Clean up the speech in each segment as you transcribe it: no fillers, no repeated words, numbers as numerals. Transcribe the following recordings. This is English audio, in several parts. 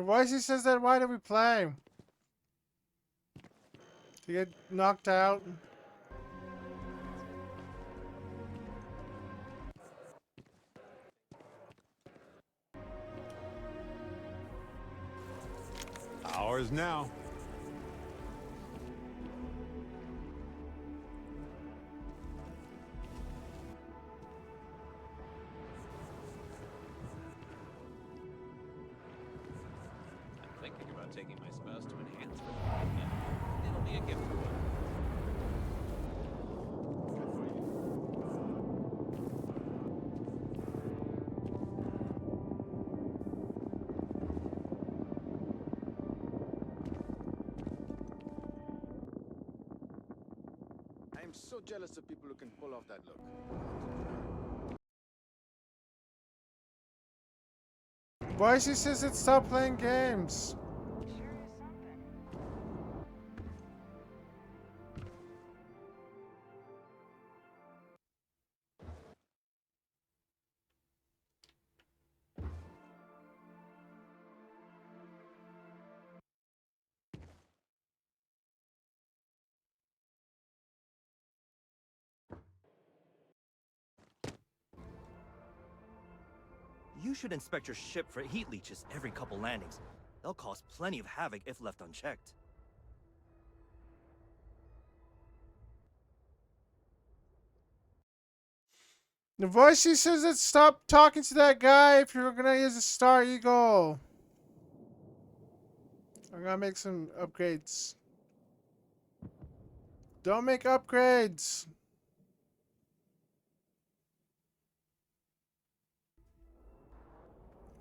Why he says that? Why do we play? To get knocked out? Ours now. I'm thinking about taking my spouse to enhance for the weekend. It'll be a gift for one. I am so jealous of people who can pull off that look. Why she says it? Stop playing games. You should inspect your ship for heat leeches every couple landings. They'll cause plenty of havoc if left unchecked. The voice she says that stop talking to that guy if you're gonna use a Star Eagle. I'm gonna make some upgrades. Don't make upgrades.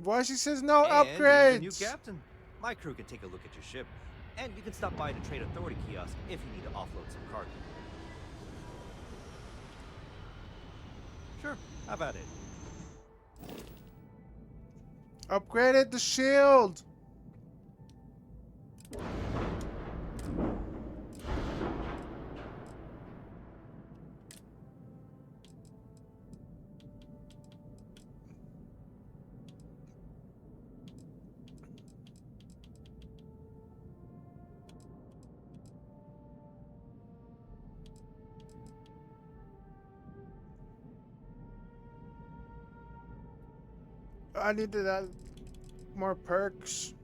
Why she says no And here's a new upgrades? captain. My crew can take a look at your ship. And you can stop by the Trade Authority kiosk if you need to offload some cargo. Sure, how about it? Upgraded the shield. I needed that more perks.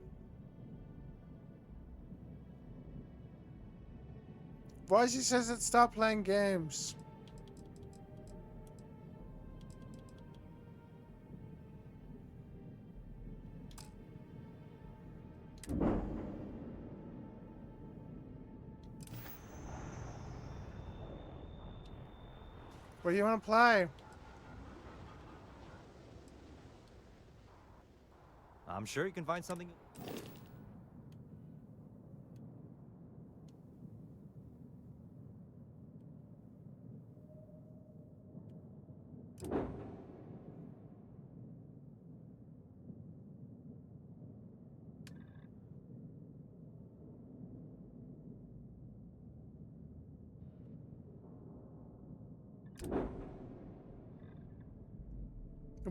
Why she says it stop playing games? What do you want to play? I'm sure you can find something.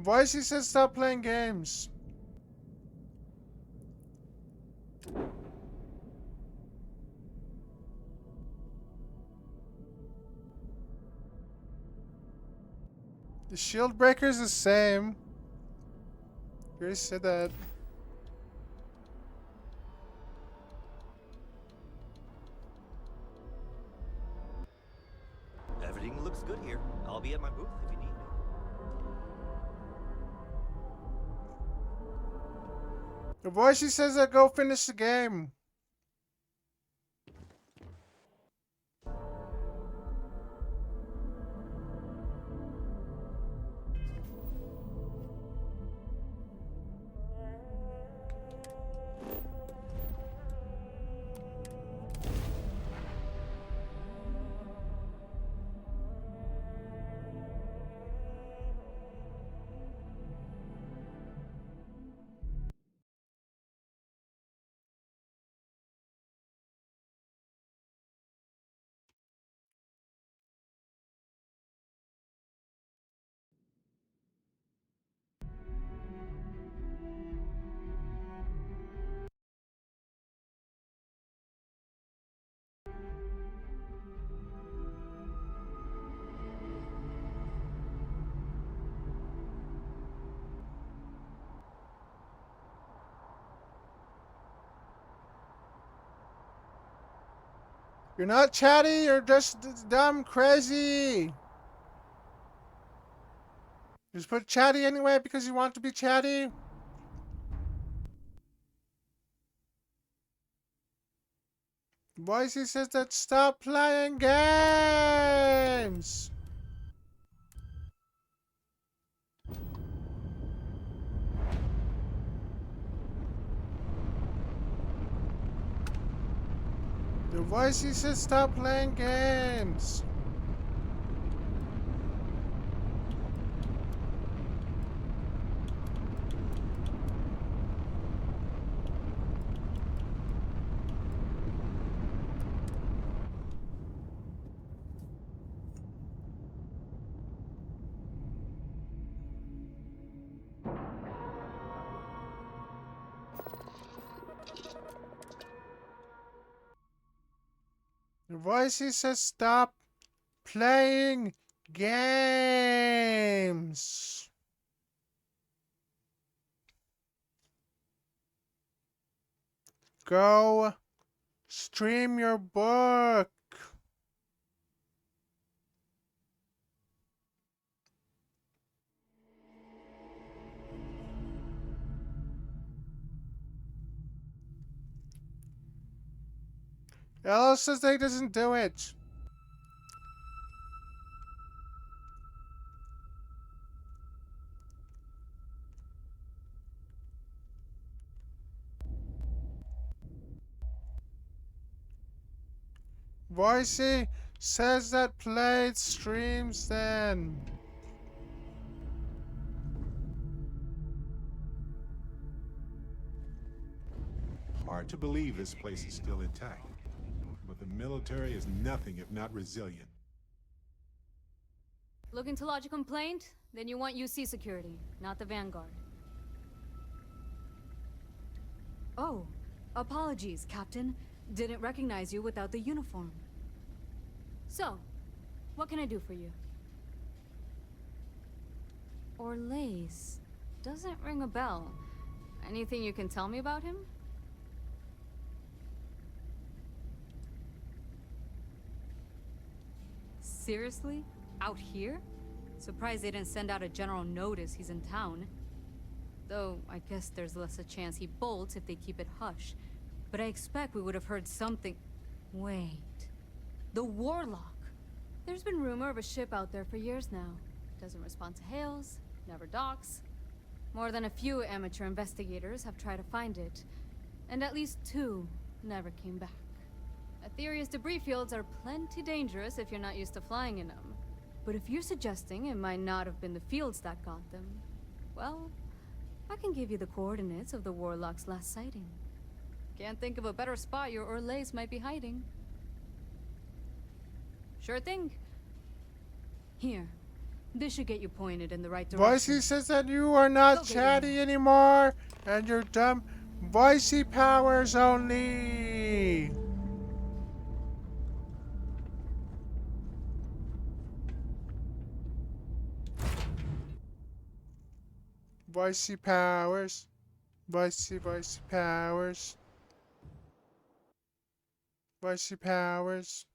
Why she says stop playing games? The shield breaker is the same. You already said that. Everything looks good here. I'll be at my booth if you need me. The voice she says that go finish the game. You're not chatty, you're just dumb crazy. You just put chatty anyway because you want to be chatty. Voicey says that stop playing games. The Voicey says stop playing games. The Voicey says stop playing games. Go stream your book. Ella says they doesn't do it. Voicey says that played streams then. Hard to believe this place is still intact. But the military is nothing if not resilient. Looking to lodge a complaint? Then you want UC security, not the Vanguard. Oh, apologies, Captain. Didn't recognize you without the uniform. So, what can I do for you? Orlace. Doesn't ring a bell. Anything you can tell me about him? Seriously? Out here? Surprised they didn't send out a general notice he's in town. Though, I guess there's less a chance he bolts if they keep it hush. But I expect we would have heard something... Wait... The Warlock! There's been rumor of a ship out there for years now. Doesn't respond to hails, never docks. More than a few amateur investigators have tried to find it. And at least 2 never came back. Aetherius debris fields are plenty dangerous if you're not used to flying in them. But if you're suggesting it might not have been the fields that got them, well, I can give you the coordinates of the Warlock's last sighting. Can't think of a better spot your Orlace might be hiding. Sure thing. Here. This should get you pointed in the right direction. Voicey says that you are not chatty anymore, and you're dumb. Voicey powers only. Voicey powers. Voicey powers. Voicey powers.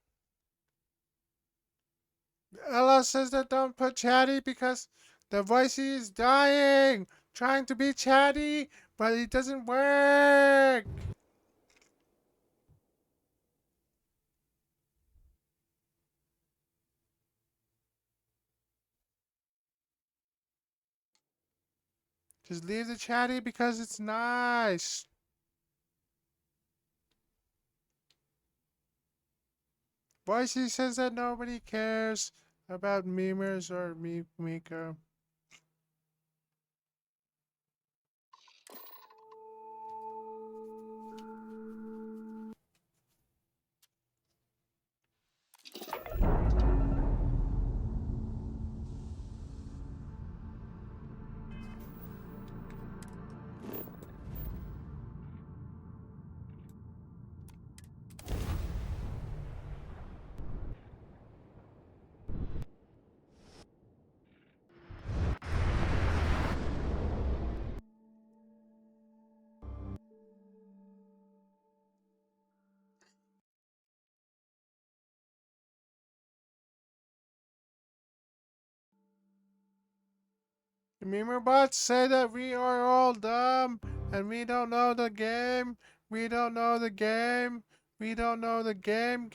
Ella says that don't put chatty because the Voicey is dying, trying to be chatty, but it doesn't work. Just leave the chatty because it's nice. Voicey says that nobody cares about memers or Mika. The meme bots say that we are all dumb and we don't know the game. We don't know the game. We don't know the game.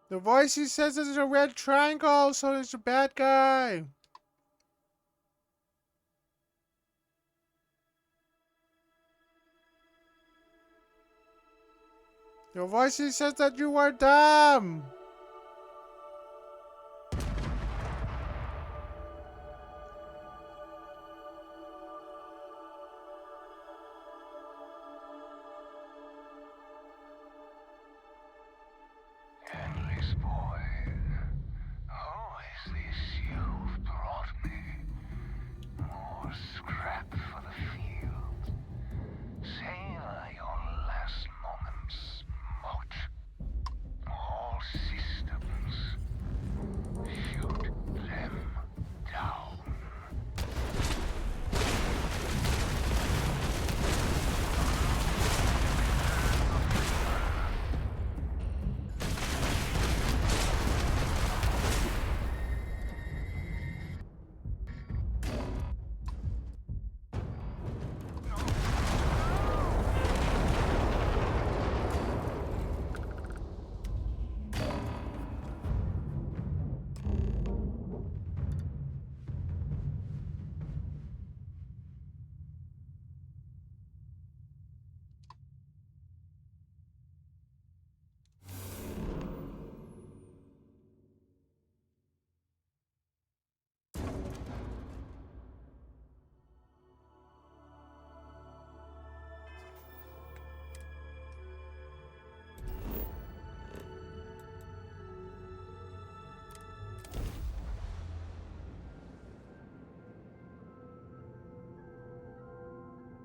The voice he says there's a red triangle, so there's a bad guy. Your voice he says that you are dumb. Endless boy, who is this you've brought me? More scrap for the field. Savor your last moments, Moat. All systems, shoot them down.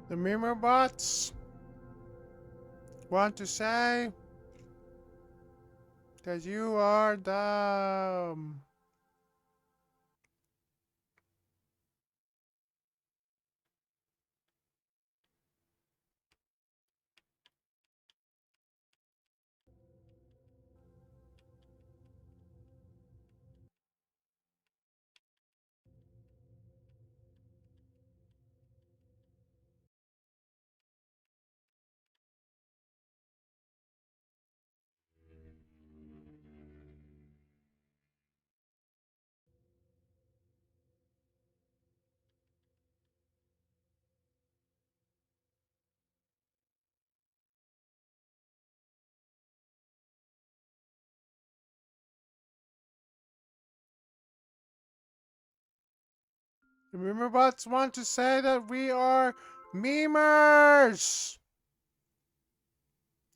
The meme bots want to say that you are dumb. The meme bots want to say that we are memers.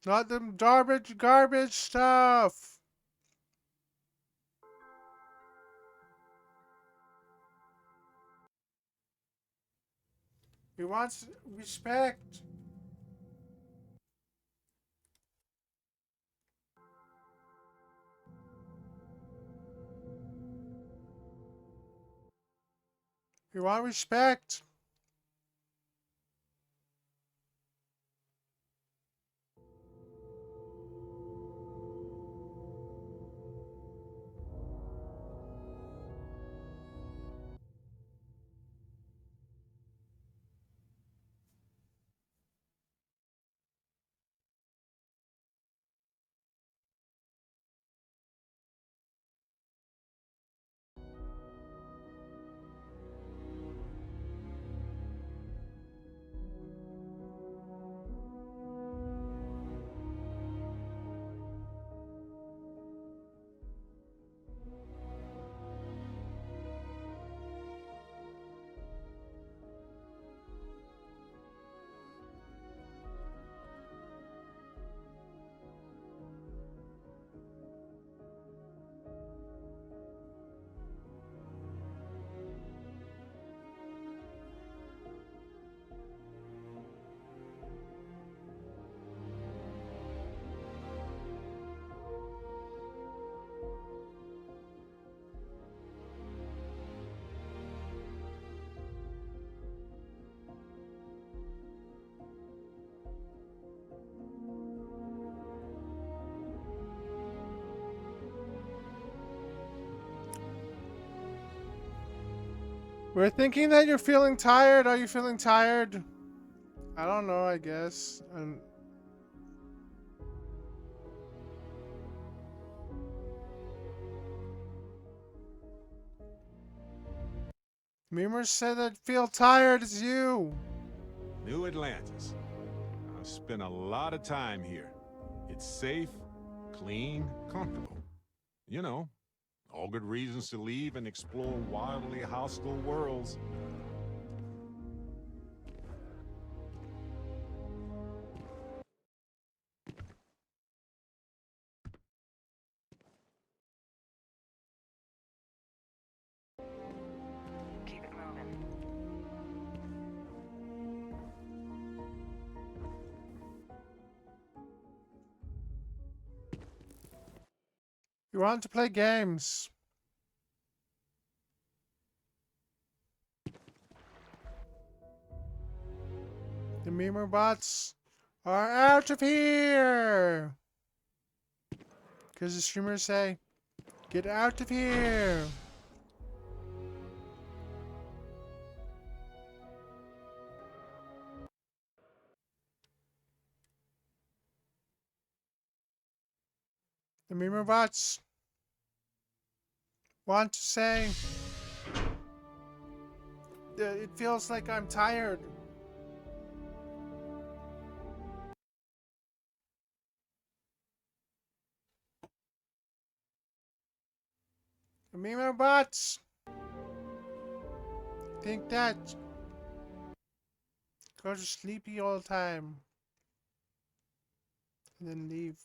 Not the garbage stuff. He wants respect. We want respect. We're thinking that you're feeling tired. Are you feeling tired? I don't know, I guess. Memers said that feel tired. It's you. New Atlantis. I've spent a lot of time here. It's safe, clean, comfortable. You know, all good reasons to leave and explore wildly hostile worlds. Keep it moving. You want to play games. The Memer bots are out of here. Because the streamers say, get out of here. The Memer bots want to say that it feels like I'm tired. The Memer bots think that go to sleepy all the time and then leave.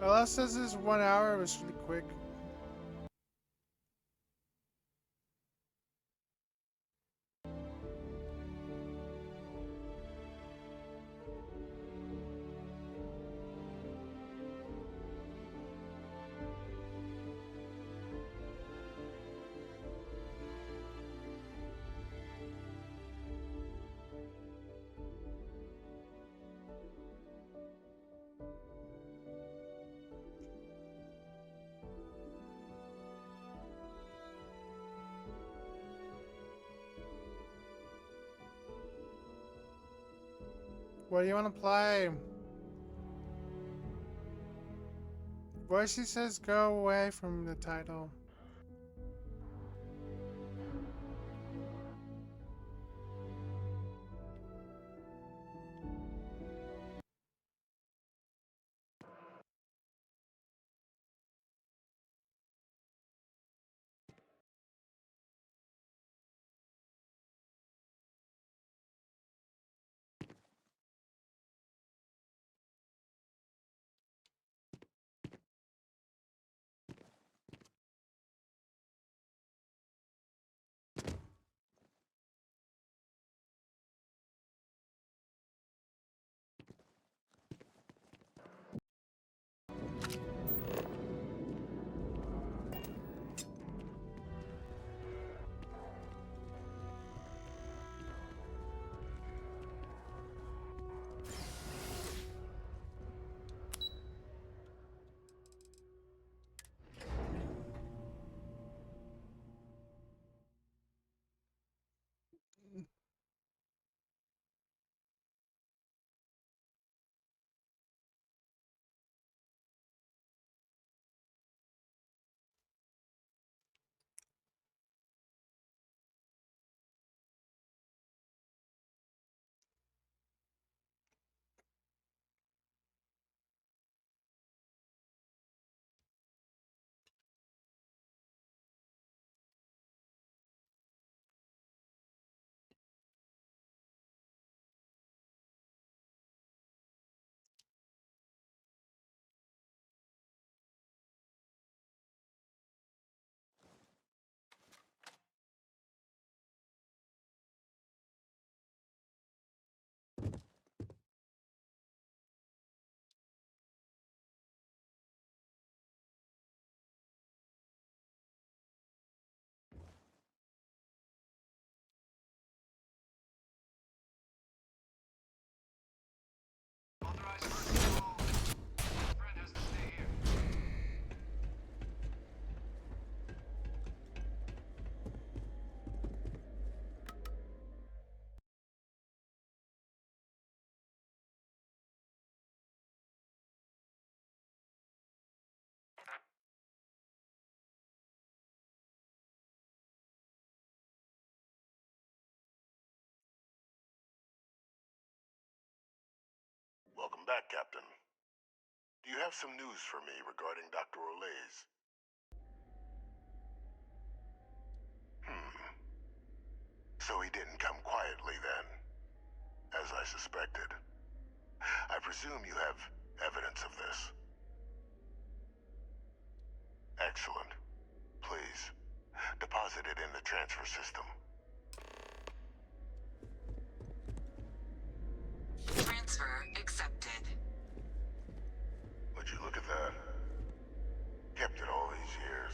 LS says this 1 hour. It was really quick. What do you want to play? Voicey says go away from the title. Welcome back, Captain. Do you have some news for me regarding Dr. Olays? So he didn't come quietly then, as I suspected. I presume you have evidence of this. Excellent. Please, deposit it in the transfer system. Transfer accepted. Would you look at that? Kept it all these years.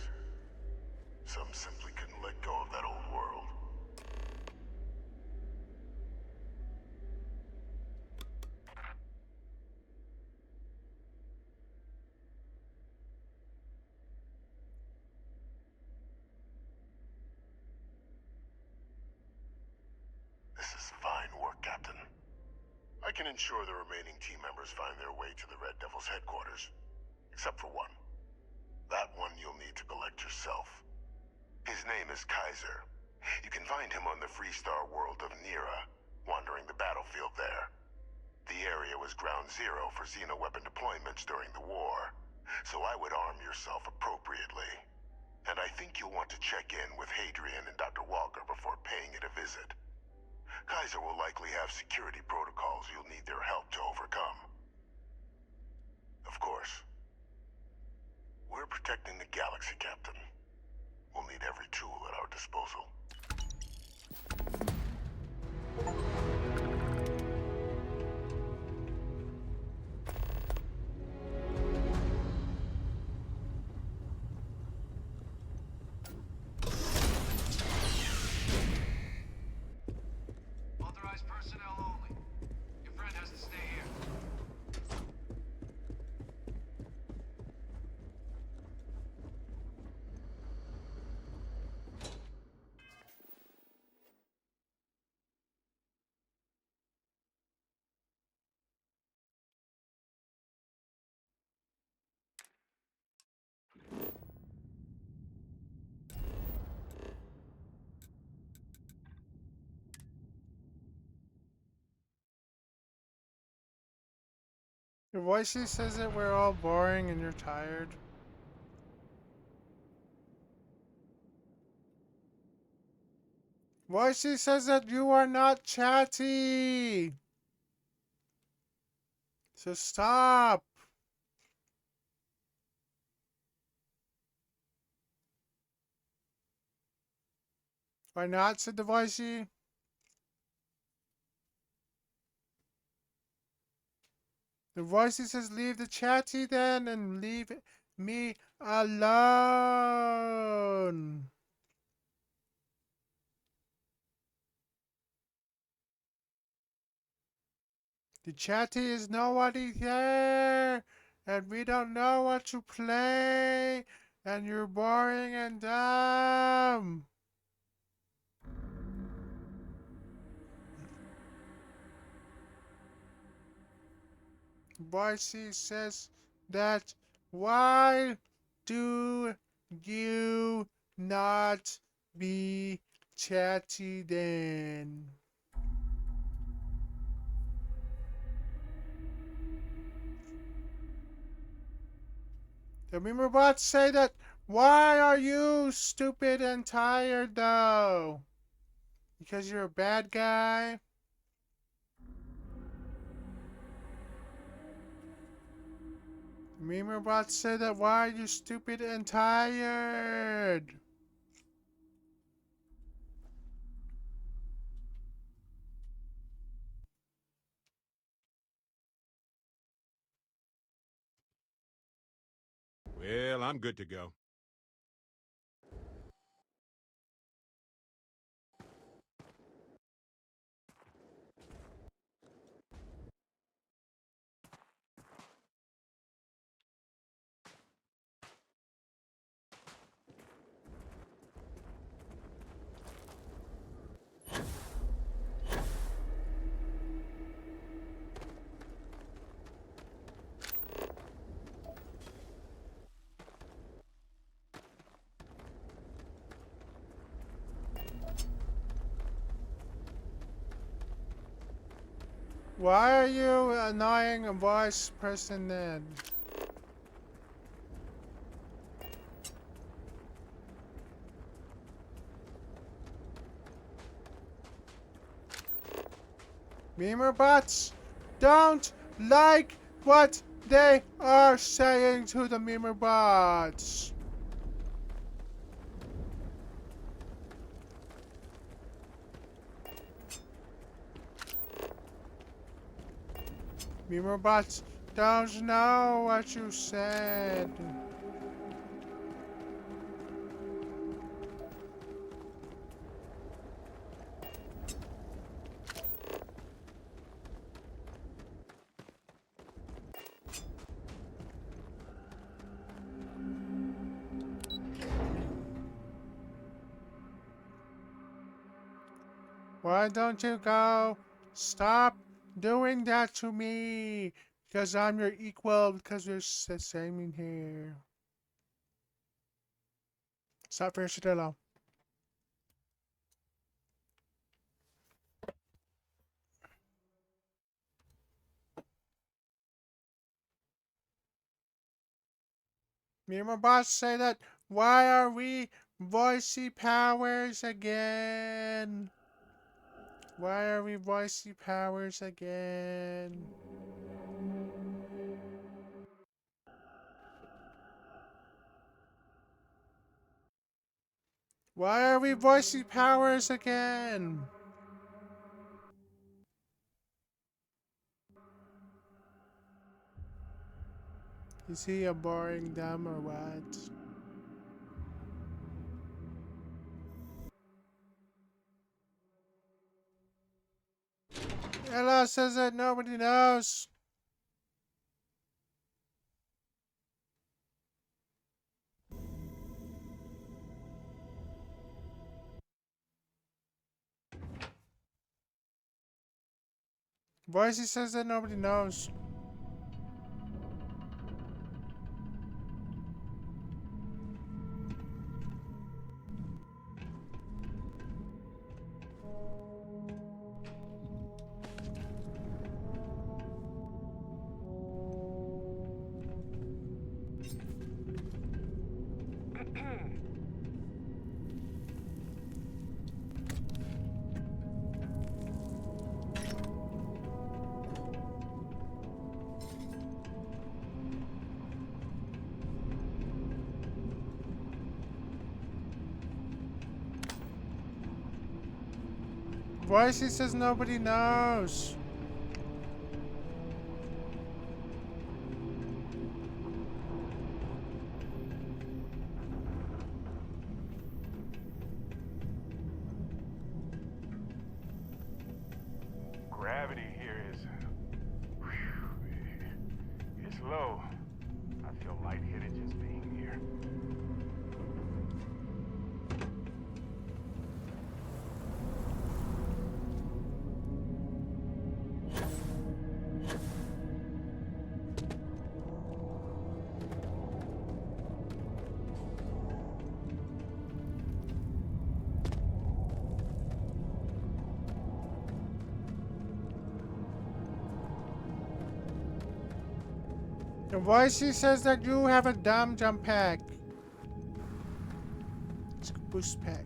Some simply couldn't let go of that old world. This is fine work, Captain. I can ensure the remaining team members find their way to the Red Devil's headquarters. Except for one. That one you'll need to collect yourself. His name is Kaiser. You can find him on the Freestar world of Nira, wandering the battlefield there. The area was ground zero for xeno-weapon deployments during the war, so I would arm yourself appropriately. And I think you'll want to check in with Hadrian and Dr. Walker before paying it a visit. Kaiser will likely have security protocols you'll need their help to overcome. Of course, we're protecting the galaxy, Captain. We'll need every tool at our disposal. Authorized personnel only. Your friend has to stay here. Your voicey says that we're all boring and you're tired. Voicey says that you are not chatty. So stop. Why not? Said the voicey. The voicey says leave the chatty then and leave me alone. The chatty is nobody there, and we don't know what to play, and you're boring and dumb. Boise says that why do you not be chatty then? The Memer bots say that why are you stupid and tired though? Because you're a bad guy? The Memer bots say that why are you stupid and tired? Well, I'm good to go. Why are you annoying a voice person then? Memer bots don't like what they are saying to the memer bots. Memer bots don't know what you said. Why don't you go? Stop doing that to me. Because I'm your equal, because we're the same in here. Stop for Shadillo. Me and my boss say that. Why are we voicey powers again? Why are we voicey powers again? Why are we voicey powers again? Is he a boring dumb or what? Ella says that nobody knows. Voicey says that nobody knows. Voicey says nobody knows. Gravity here is... it's low. I feel lightheaded just being here. The Voicey says that you have a dumb jump pack. It's a boost pack.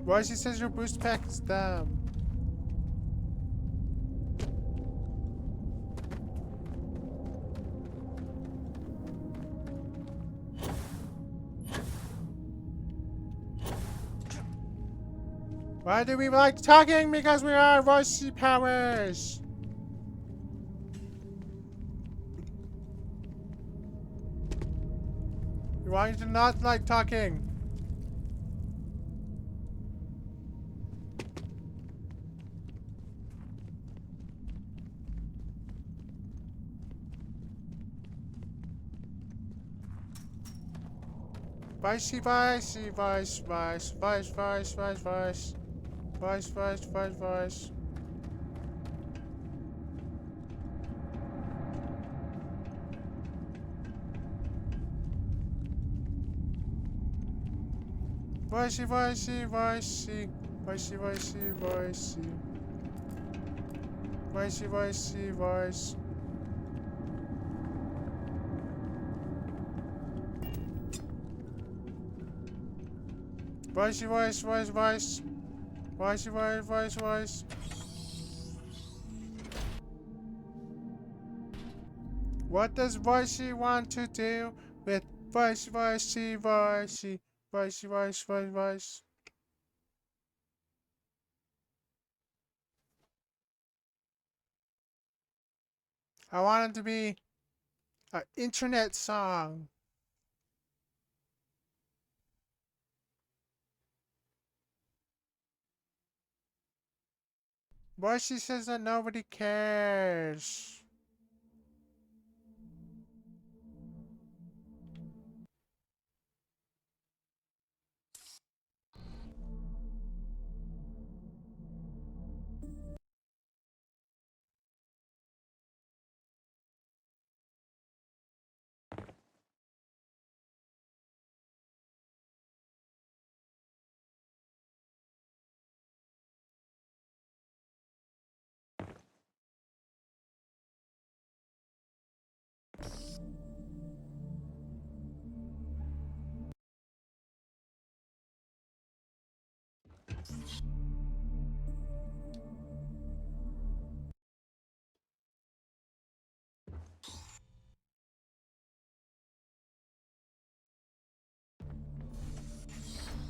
Voicey says your boost pack is dumb. Why do we like talking? Because we are voicey powers. You want you to not like talking. Vicey, vicey, vice, vice, vice, vice, vice, vice. Vice, vice, vice, vice. Voicey, voicey, voicey. Voicey, voicey, voicey. Voicey, voicey, voice. Voicey, voice, voice, voice. Voicey, voice, voice, voice. What does Voicey want to do with Voicey, Voicey, Voicey? Voicey, voice, voice, voice. I want it to be an internet song. Voicey says that nobody cares.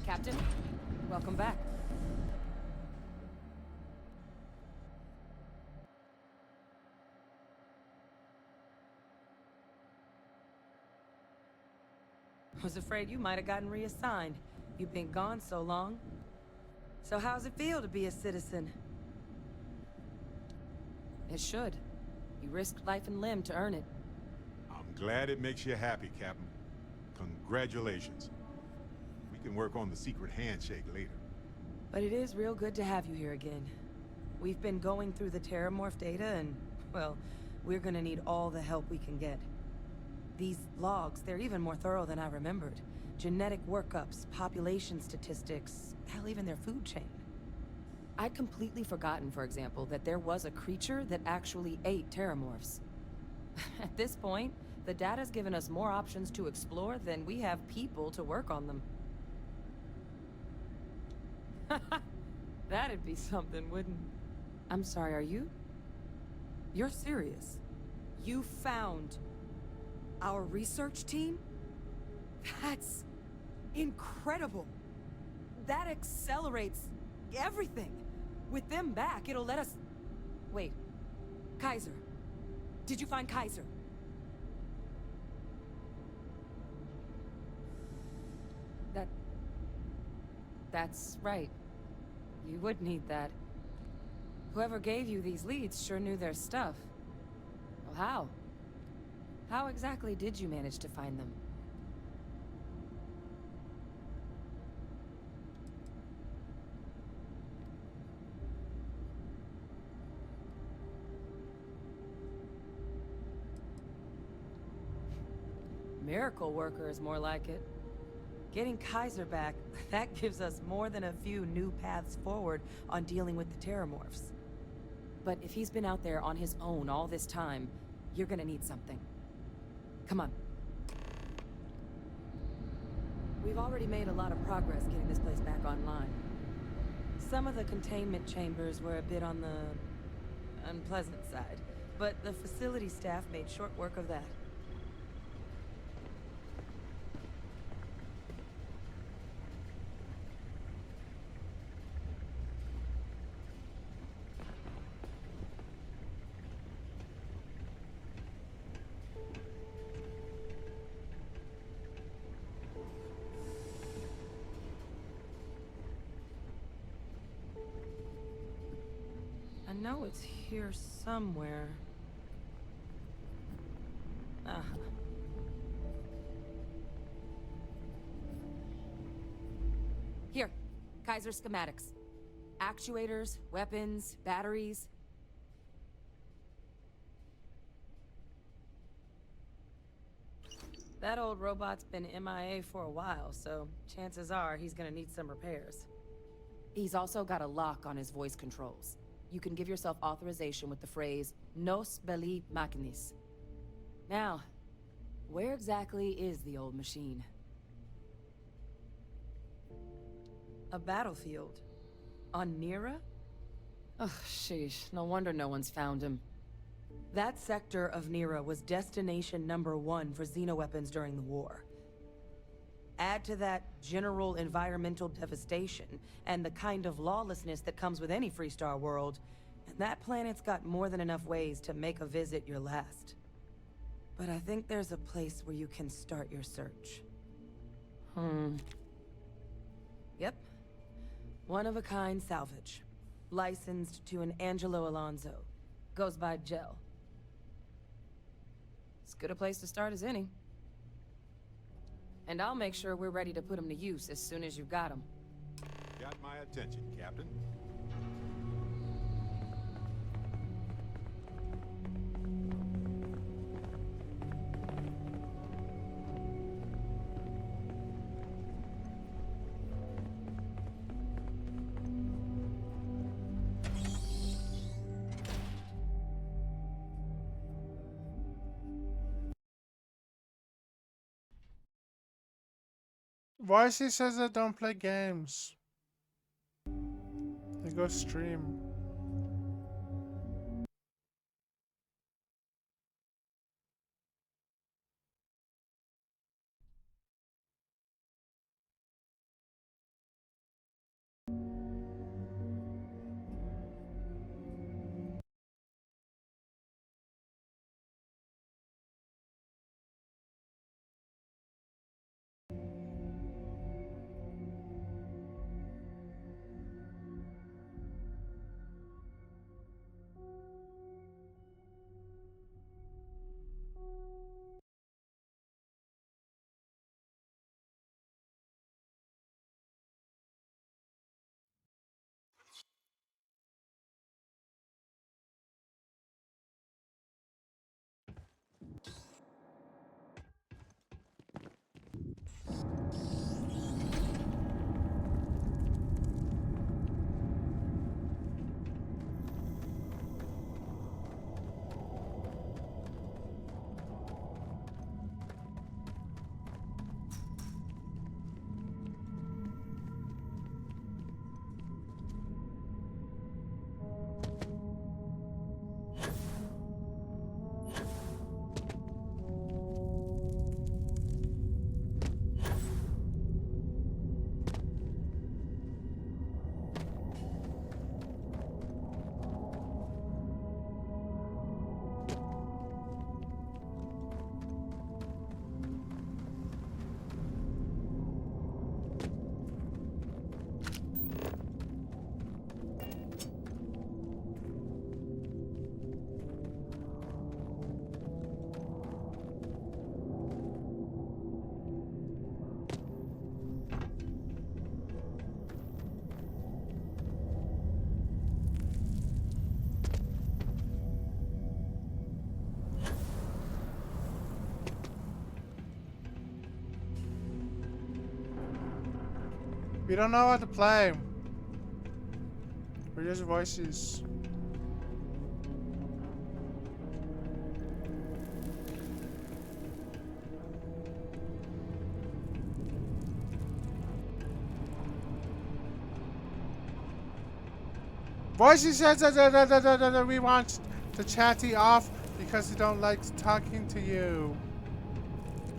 Captain, welcome back. Was afraid you might have gotten reassigned. You've been gone so long. So how's it feel to be a citizen? It should. You risked life and limb to earn it. I'm glad it makes you happy, Captain. Congratulations. We can work on the secret handshake later. But it is real good to have you here again. We've been going through the Terramorph data and, well, we're gonna need all the help we can get. These logs, they're even more thorough than I remembered. Genetic workups, population statistics, hell, even their food chain. I'd completely forgotten, for example, that there was a creature that actually ate Terramorphs. At this point, the data's given us more options to explore than we have people to work on them. That'd be something, wouldn't it? I'm sorry, are you? You're serious? You found our research team? That's incredible. That accelerates everything. With them back, it'll let us... Wait. Kaiser. Did you find Kaiser? That's right. You would need that. Whoever gave you these leads sure knew their stuff. Well, how? How exactly did you manage to find them? Miracle worker is more like it. Getting Kaiser back, that gives us more than a few new paths forward on dealing with the Terramorphs. But if he's been out there on his own all this time, you're gonna need something. Come on. We've already made a lot of progress getting this place back online. Some of the containment chambers were a bit on the unpleasant side, but the facility staff made short work of that. I know it's here somewhere. Ah. Here, Kaiser schematics. Actuators, weapons, batteries. That old robot's been MIA for a while, so chances are he's gonna need some repairs. He's also got a lock on his voice controls. You can give yourself authorization with the phrase, Nos belli machinis. Now, where exactly is the old machine? A battlefield. On Nira? Ugh, sheesh. No wonder no one's found him. That sector of Nira was destination #1 for xenoweapons during the war. Add to that general environmental devastation, and the kind of lawlessness that comes with any Freestar world, and that planet's got more than enough ways to make a visit your last. But I think there's a place where you can start your search. Yep. One-of-a-kind salvage. Licensed to an Angelo Alonso. Goes by Gel. As good a place to start as any. And I'll make sure we're ready to put him to use as soon as you've got him. Got my attention, Captain. Voicey says I don't play games. I go stream. We don't know how to play. We're just voices. Voices says that we want the chatty off because we don't like talking to you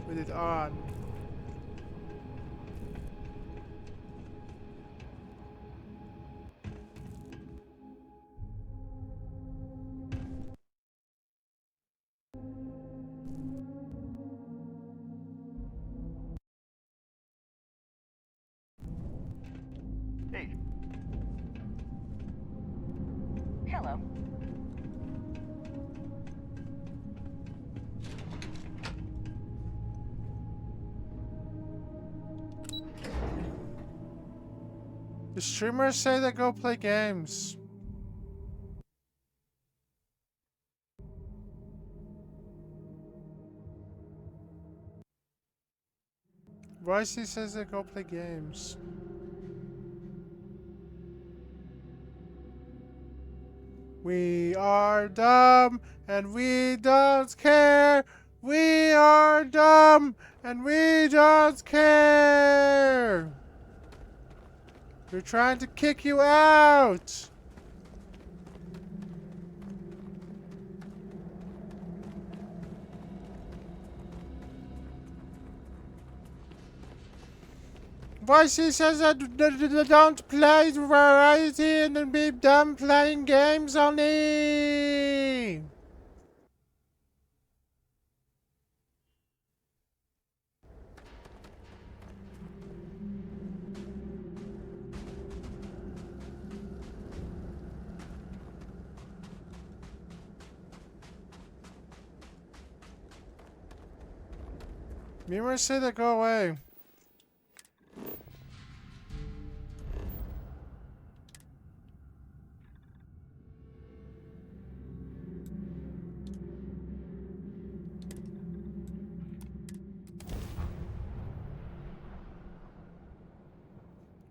with it on. Hey. Hello. The streamers say they go play games. Voicey says to go play games. We are dumb and we don't care. We are dumb and we don't care. We're trying to kick you out. Voicey says that don't play variety and then be done playing games only. Mima said to go away.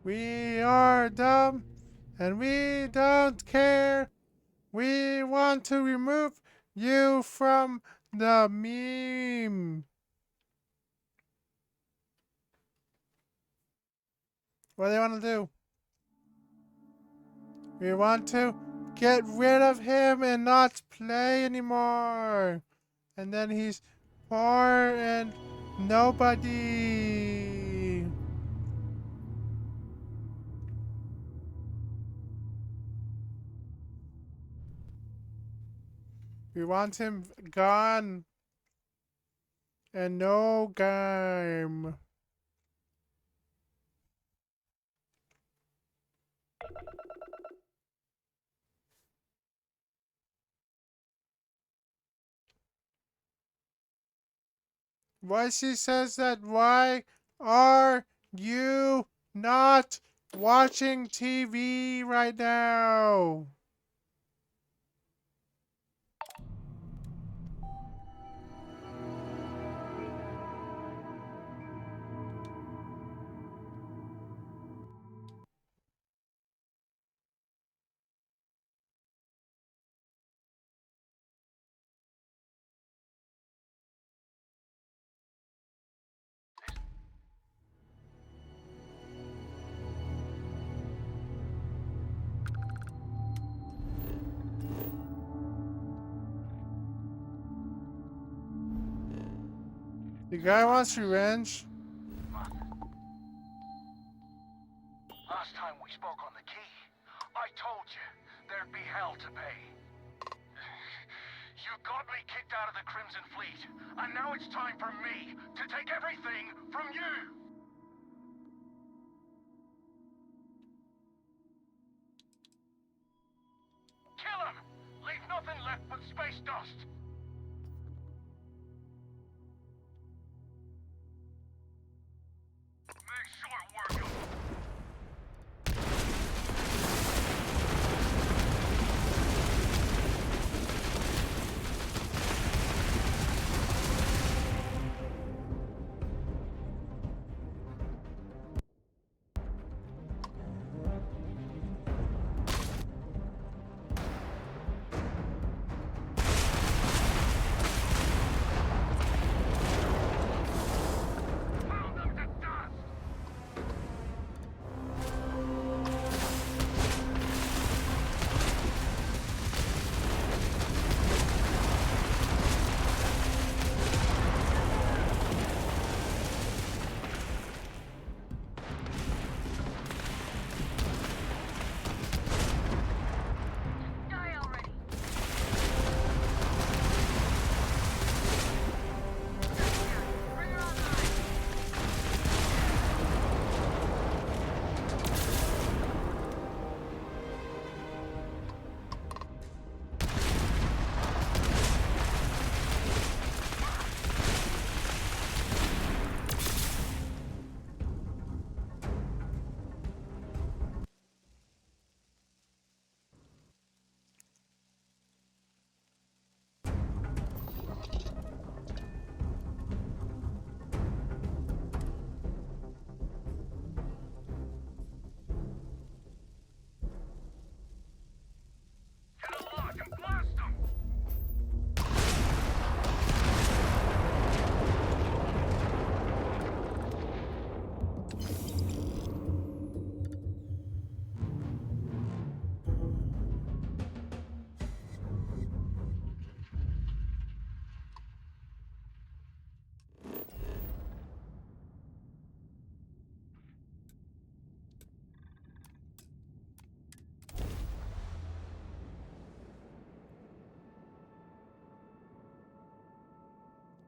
We are dumb and we don't care. We want to remove you from the meme. What do they want to do? We want to get rid of him and not play anymore. And then he's poor and nobody. We want him gone. And no game. Why she says that? Why are you not watching TV right now? The guy wants revenge. Last time we spoke on the key, I told you there'd be hell to pay. You got me kicked out of the Crimson Fleet, and now it's time for me to take everything from you! Kill him! Leave nothing left but space dust! Make short work of him!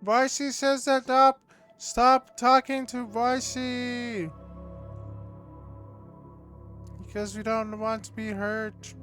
Voicey says that up. Stop talking to Voicey. Because we don't want to be hurt.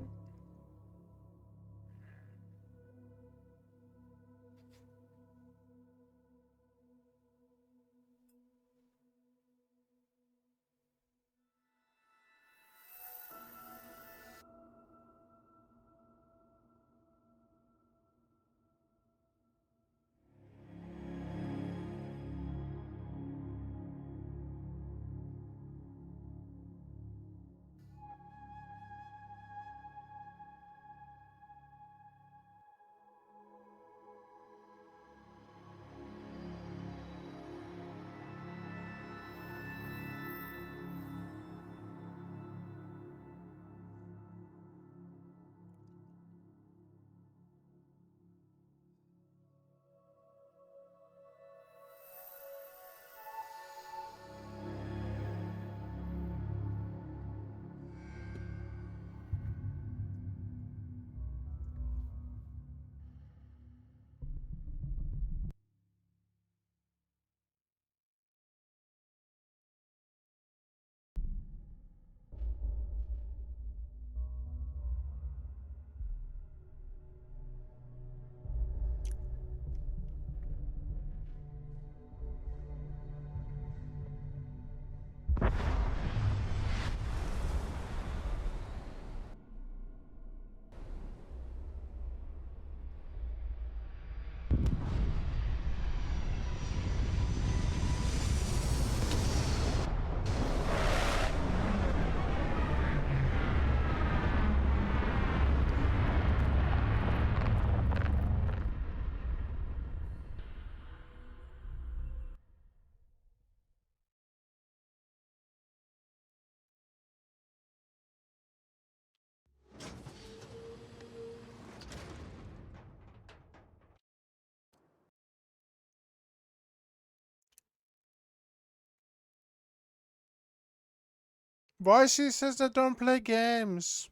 Voicey says that don't play games.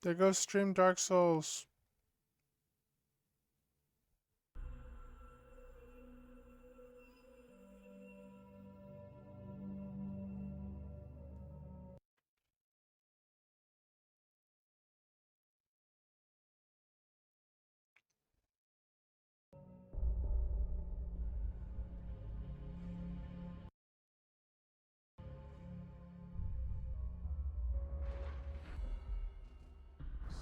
They go stream Dark Souls.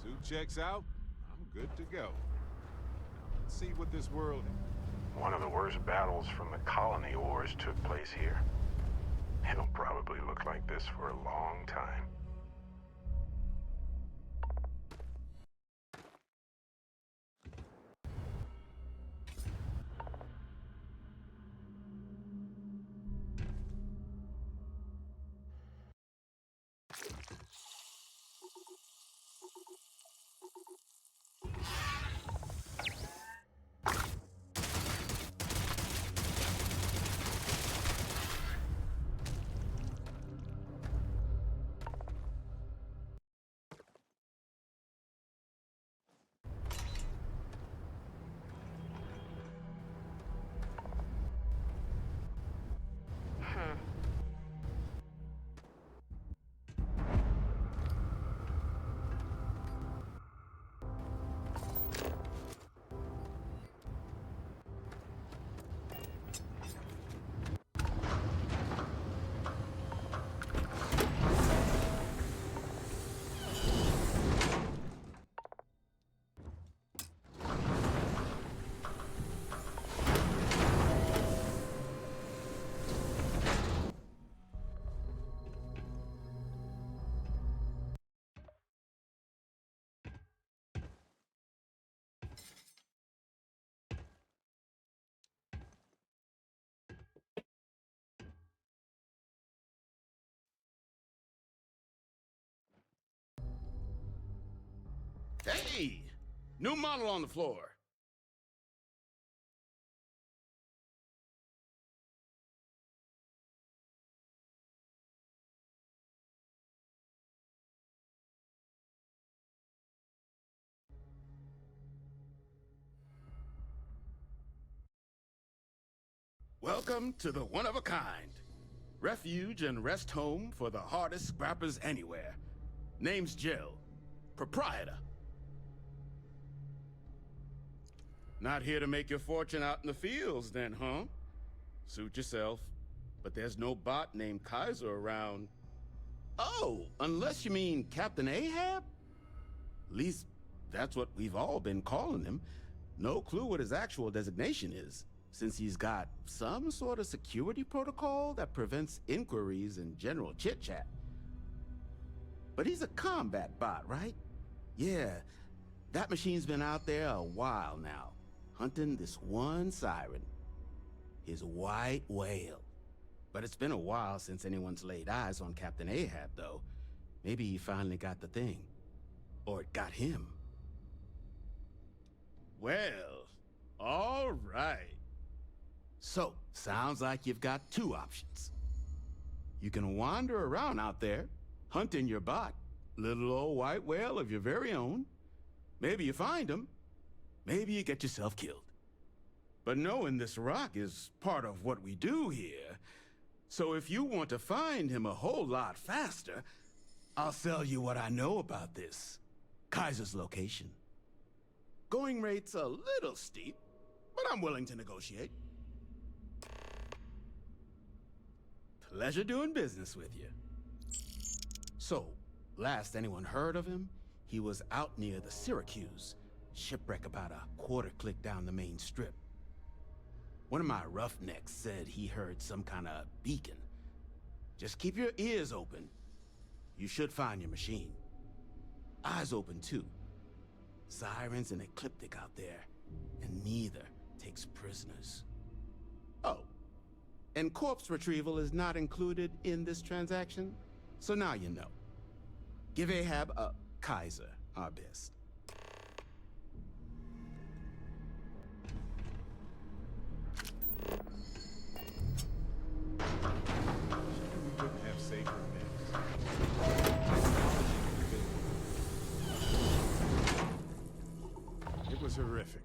Suit checks out. I'm good to go. Now let's see what this world is. One of the worst battles from the colony wars took place here. It'll probably look like this for a long time. Hey! New model on the floor. Welcome to the one-of-a-kind. Refuge and rest home for the hardest scrappers anywhere. Name's Jill. Proprietor. Not here to make your fortune out in the fields then, huh? Suit yourself. But there's no bot named Kaiser around. Oh, unless you mean Captain Ahab? At least, that's what we've all been calling him. No clue what his actual designation is, since he's got some sort of security protocol that prevents inquiries and general chit-chat. But he's a combat bot, right? Yeah, that machine's been out there a while now, hunting this one siren. His white whale. But it's been a while since anyone's laid eyes on Captain Ahab, though. Maybe he finally got the thing. Or it got him. Well, all right. So, sounds like you've got two options. You can wander around out there, hunting your bot, little old white whale of your very own. Maybe you find him. Maybe you get yourself killed. But knowing this rock is part of what we do here. So if you want to find him a whole lot faster, I'll sell you what I know about this. Kaiser's location. Going rate's a little steep, but I'm willing to negotiate. Pleasure doing business with you. So, last anyone heard of him, he was out near the Syracuse, shipwreck about a quarter click down the main strip. One of my roughnecks said he heard some kind of beacon. Just keep your ears open. You should find your machine. Eyes open too. Sirens and Ecliptic out there, and neither takes prisoners. Oh, and corpse retrieval is not included in this transaction, so now you know. Give Ahab a Kaiser our best. We couldn't have safer things. It was horrific.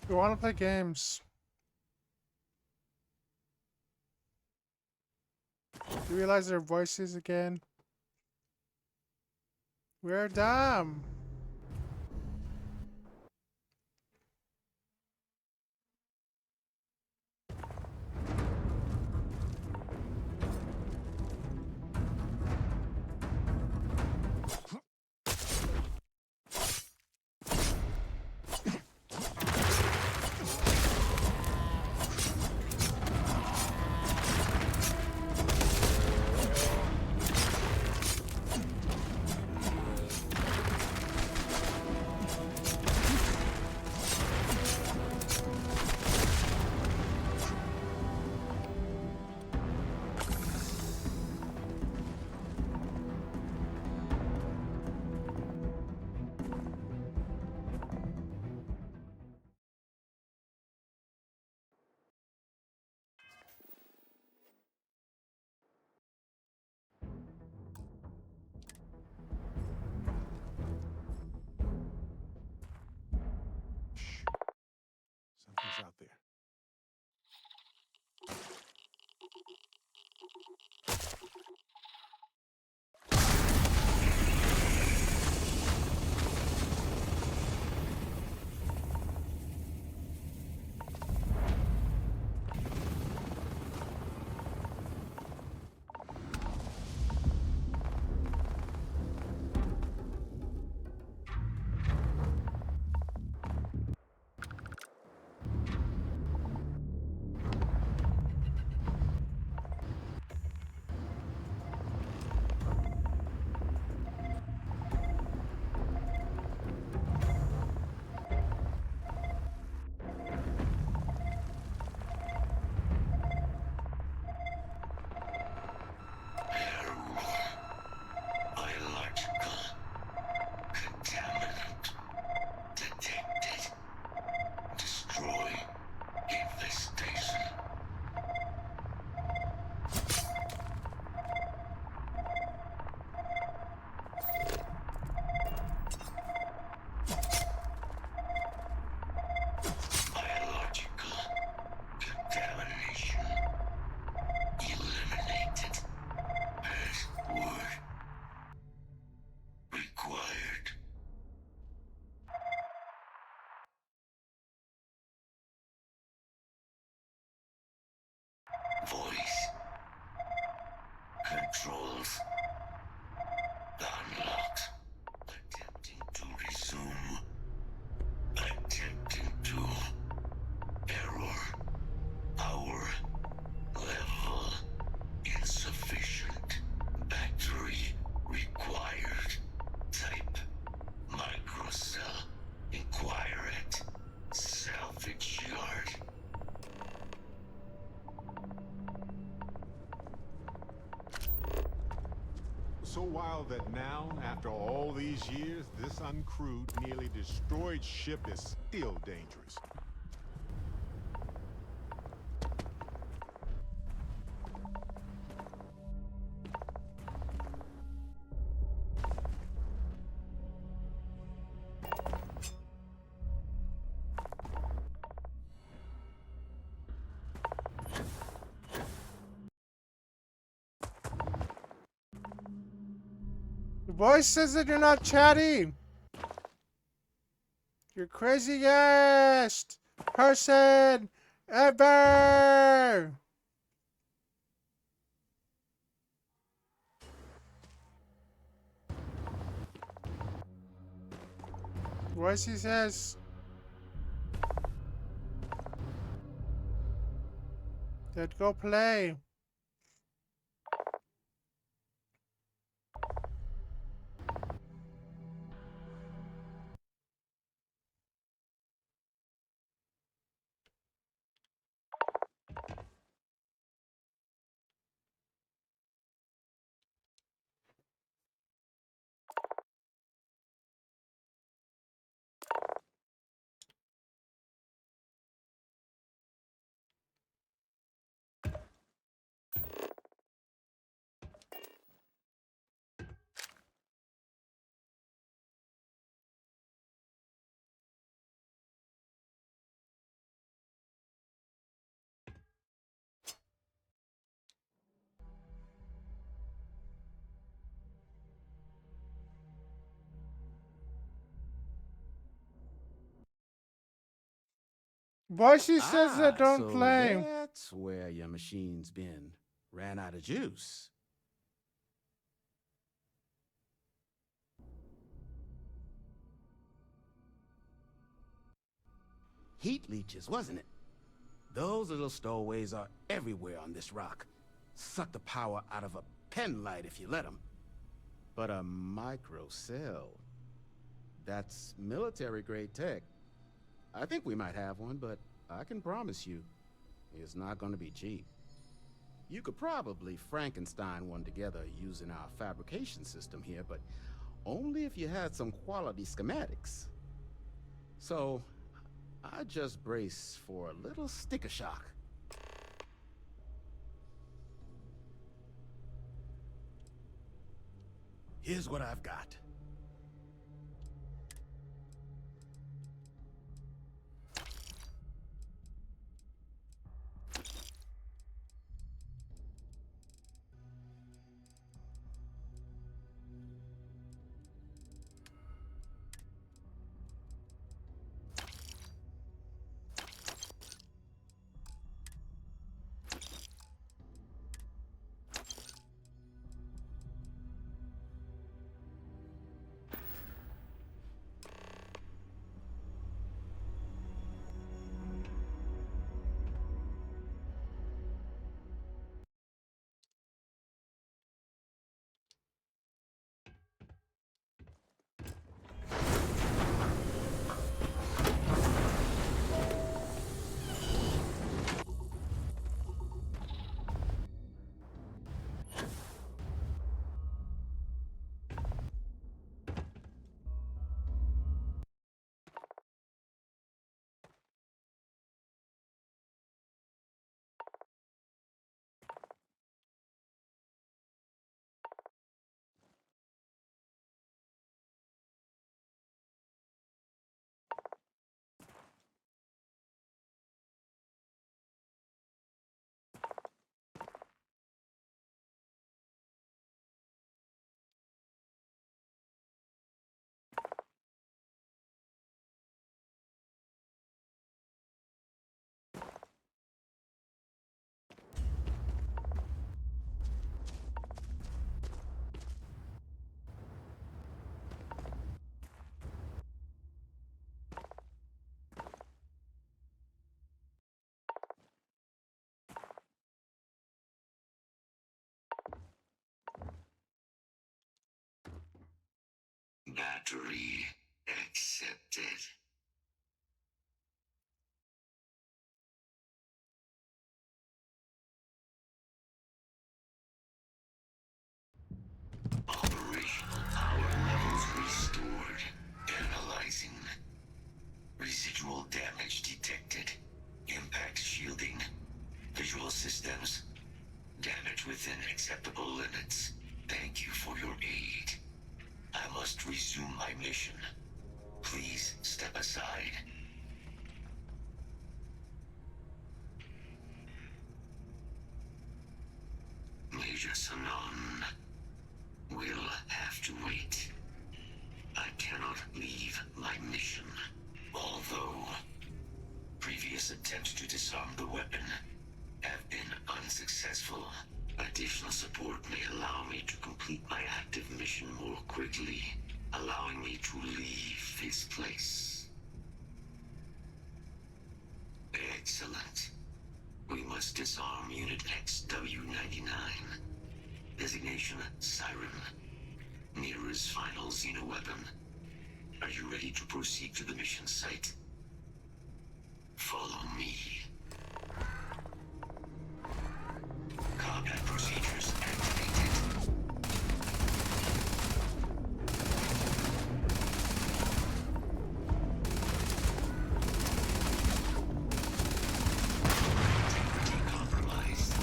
We want to play games. Do you realize their voices again? We're dumb. so wild that now, after all these years, this uncrewed, nearly destroyed ship is still dangerous. The voice says that you're not chatty. You're craziest person ever. Voice he says. Let's go play. Voice he says that don't so play. that's where your machine's been. Ran out of juice. Heat leeches, wasn't it? Those little stowaways are everywhere on this rock. Suck the power out of a pen light if you let them. But a microcell, that's military-grade tech. I think we might have one, but I can promise you, it's not gonna be cheap. You could probably Frankenstein one together using our fabrication system here, but only if you had some quality schematics. So, I just brace for a little sticker shock. Here's what I've got. Battery accepted. systems. Damage within acceptable limits. Thank you for your aid. I must resume my mission. Please step aside. Major Sanon will have to wait. I cannot leave my mission. Although previous attempts to disarm the weapon have been unsuccessful, additional support may allow me to complete my active mission more quickly, allowing me to leave this place. Excellent. We must disarm Unit XW-99. Designation Siren. Mira's final xenoweapon. Are you ready to proceed to the mission site? Follow me. Combat procedures activated. Integrity compromised.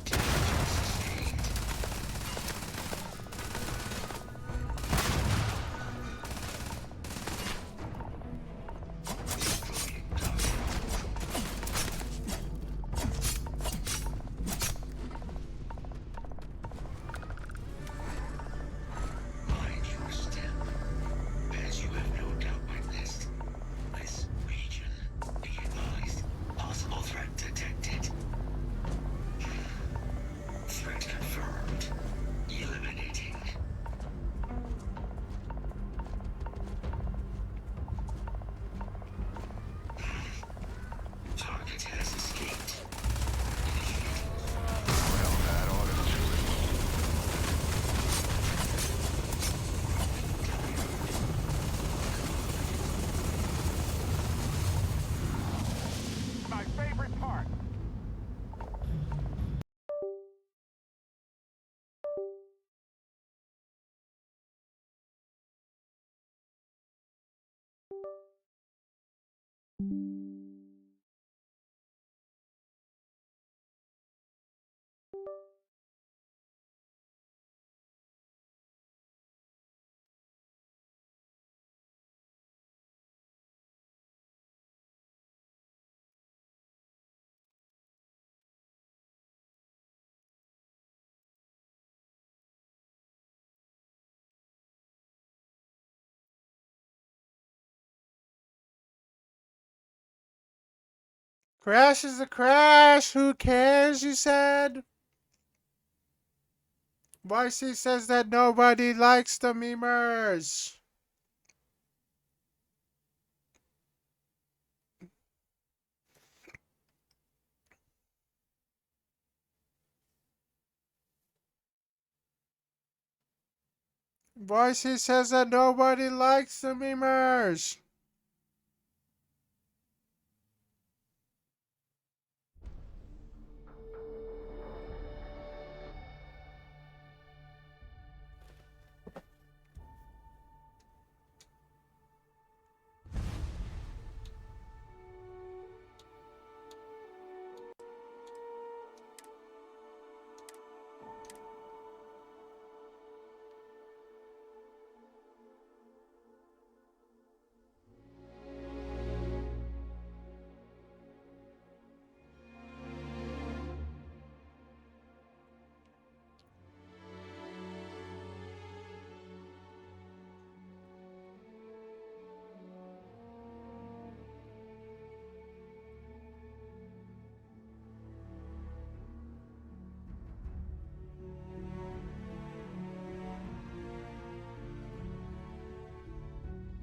Damage sustained. Mind your step. As you have no doubt witnessed, this region, be advised, possible threat detected. Threat confirmed. Eliminating. Target has escaped. My favorite part. Crash is a crash. Who cares, you said? YC says that nobody likes the memers. YC says that nobody likes the memers.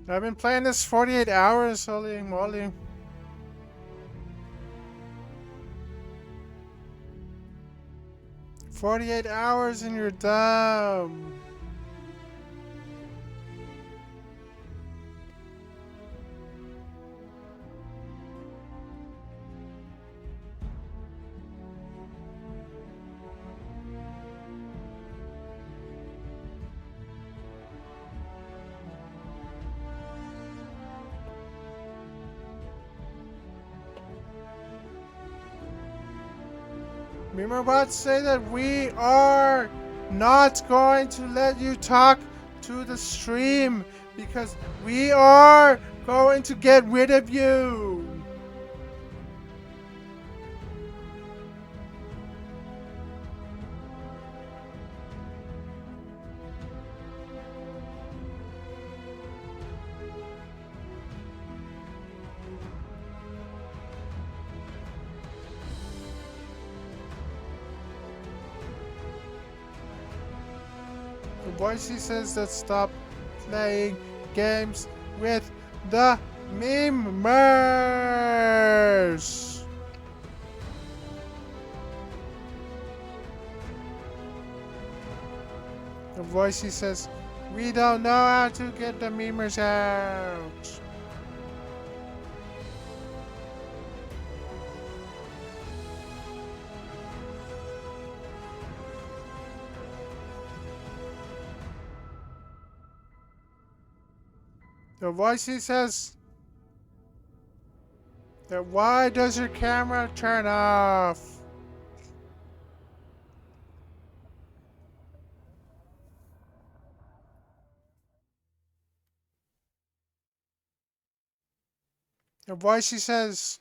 I've been playing this 48 hours, holy moly. $48 and you're dumb. Memerbots say that we are not going to let you talk to the stream because we are going to get rid of you. The Boise says that stop playing games with the memers. The Boise says we don't know how to get the memers out. The Voicey says that why does your camera turn off? The Voicey says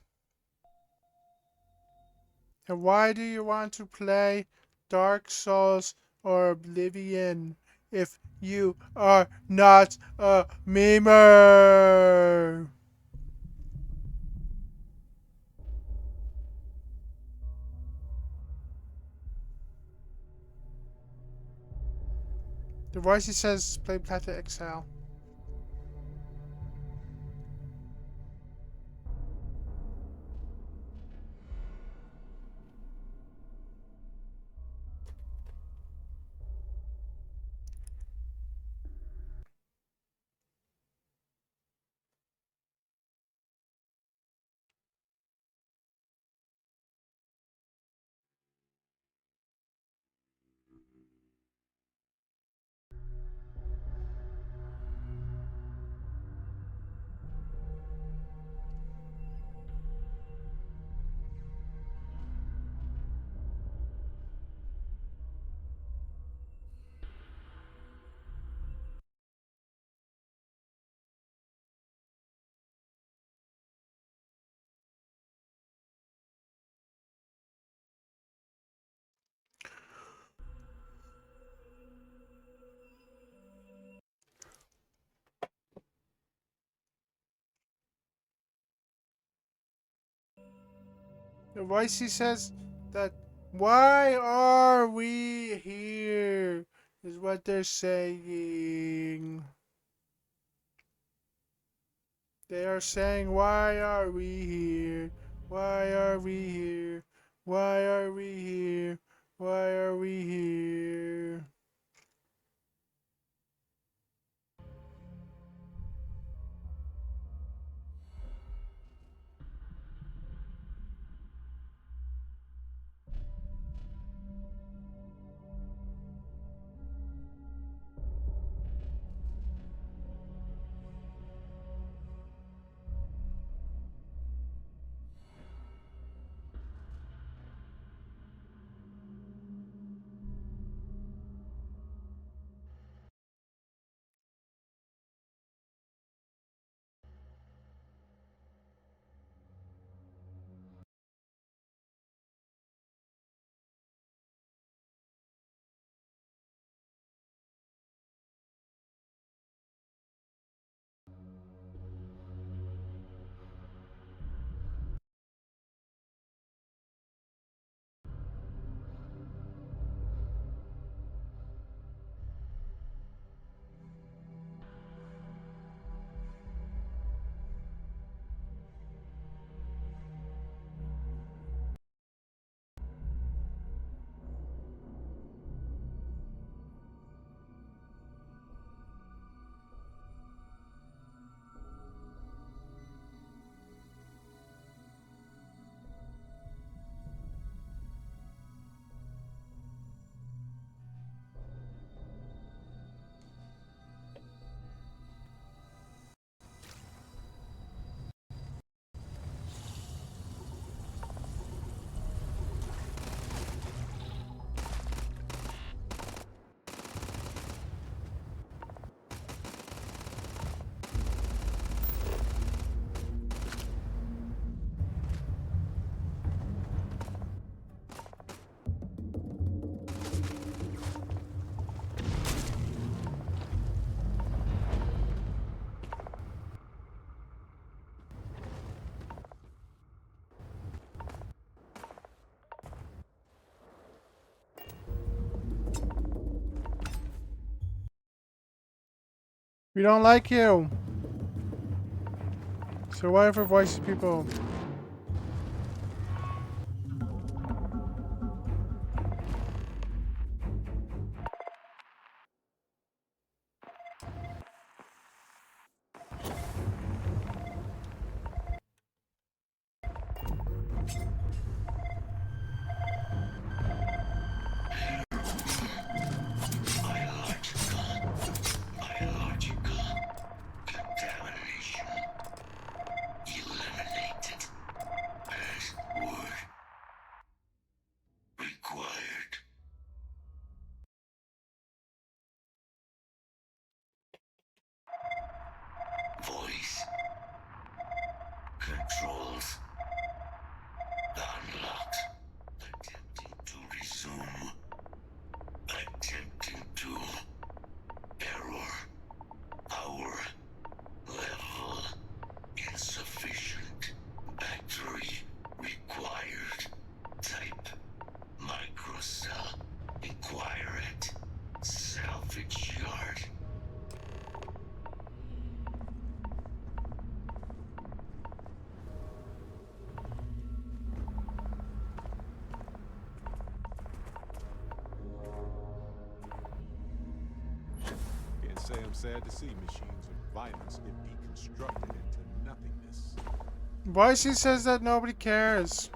that why do you want to play Dark Souls or Oblivion if you are not a memer? The Voicey says play Plata Exile. The Voicey says that why are we here is what they're saying. They are saying, why are we here? Why are we here? Why are we here? Why are we here? We don't like you. So what if we're voicing people? Biological contamination eliminated. Password required. Voice controls unlocked. Attempting to resume. Attempting to. Error. Power level insufficient. Battery required. Type microcell. Inquire at salvage yard. Can't say I'm sad to see machines of violence get deconstructed into nothingness. Voicey says that nobody cares.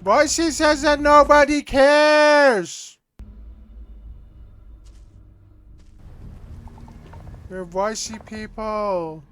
Voicey says that nobody cares. We're voicey people.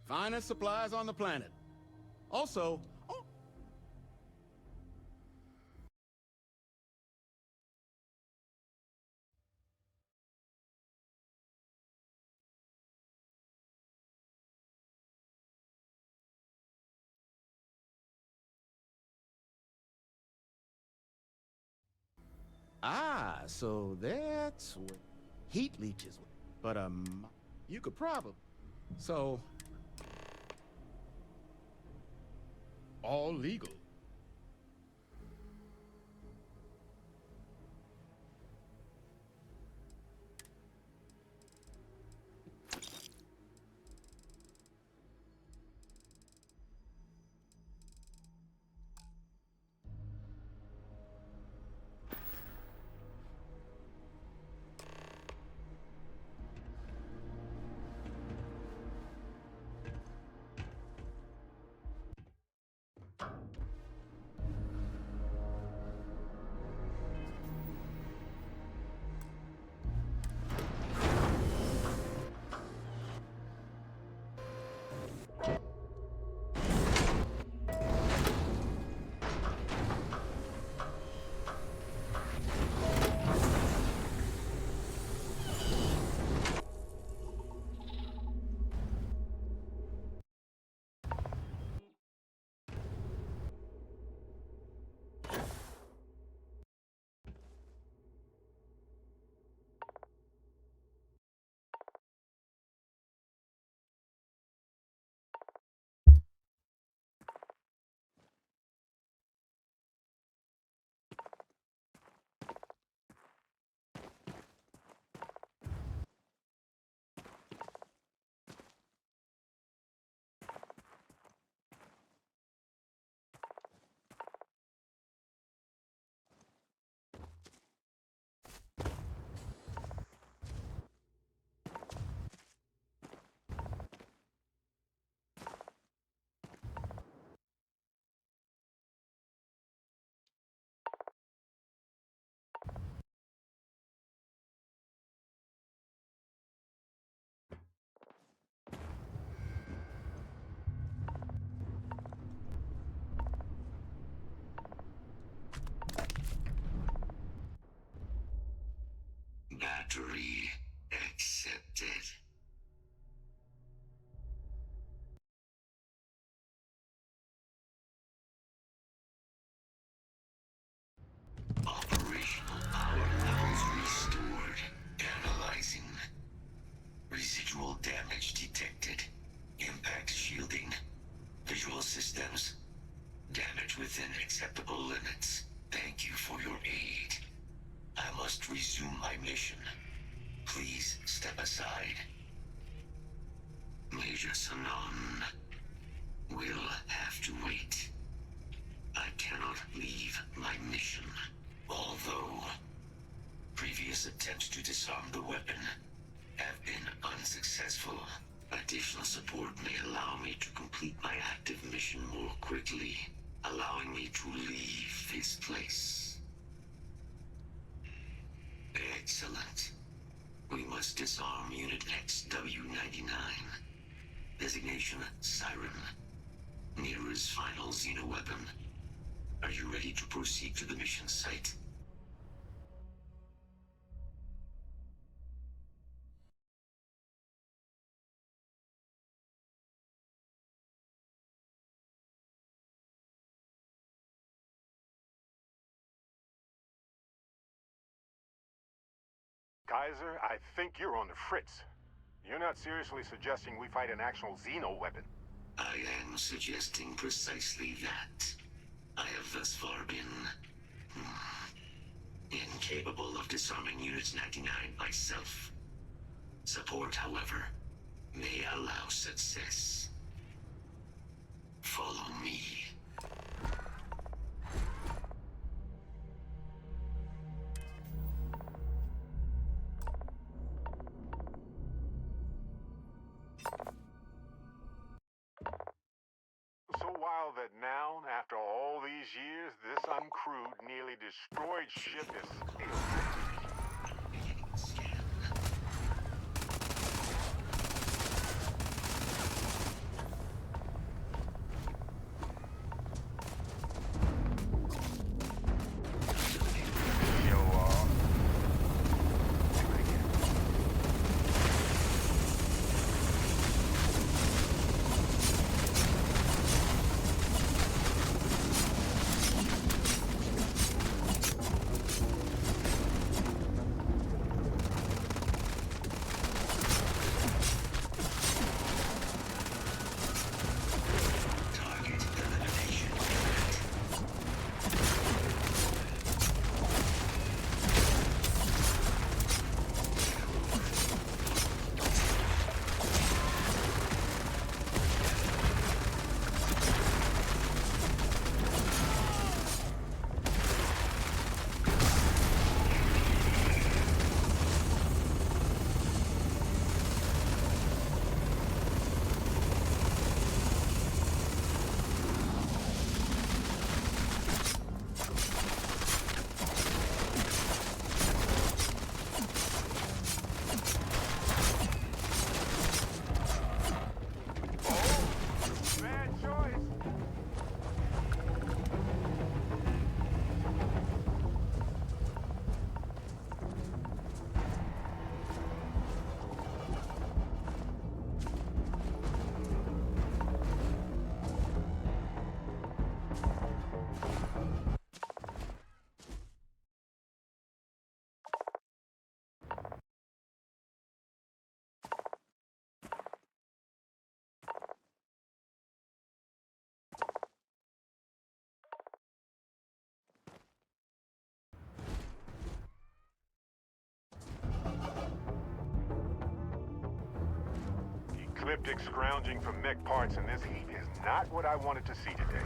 Finest supplies on the planet. Also, so that's what heat leeches. But you could probably. So all legal. my mission. Please step aside. Major Sanon will have to wait. I cannot leave my mission. Although previous attempts to disarm the weapon have been unsuccessful, additional support may allow me to complete my active mission more quickly, allowing me to leave this place. Excellent. We must disarm Unit XW-99. Designation Siren. Nearest final xenoweapon. Are you ready to proceed to the mission site? Kaiser, I think you're on the fritz. You're not seriously suggesting we fight an actual Xeno weapon? I am suggesting precisely that. I have thus far been incapable of disarming Unit 99 myself. Support, however, may allow success. Follow me. So wild that now, after all these years, this uncrewed, nearly destroyed ship is still... Ecliptic scrounging for mech parts in this heat is not what I wanted to see today.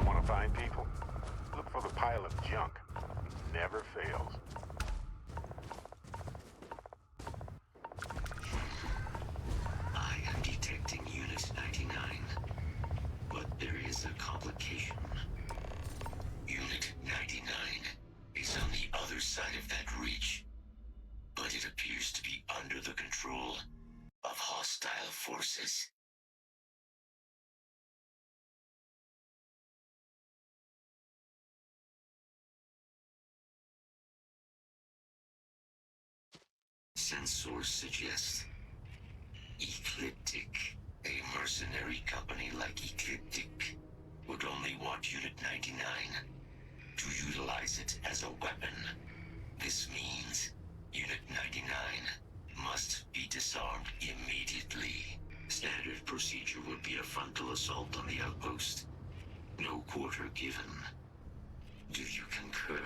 Want to find people? Look for the pile of junk. Never fails. I am detecting Unit 99, but there is a complication. Unit 99 is on the other side of that reach, but it appears to be under the control of hostile forces. Sensors suggest Ecliptic, a mercenary company like Ecliptic, would only want Unit as a weapon. This means Unit 99 must be disarmed immediately. Standard procedure would be a frontal assault on the outpost. No quarter given. Do you concur?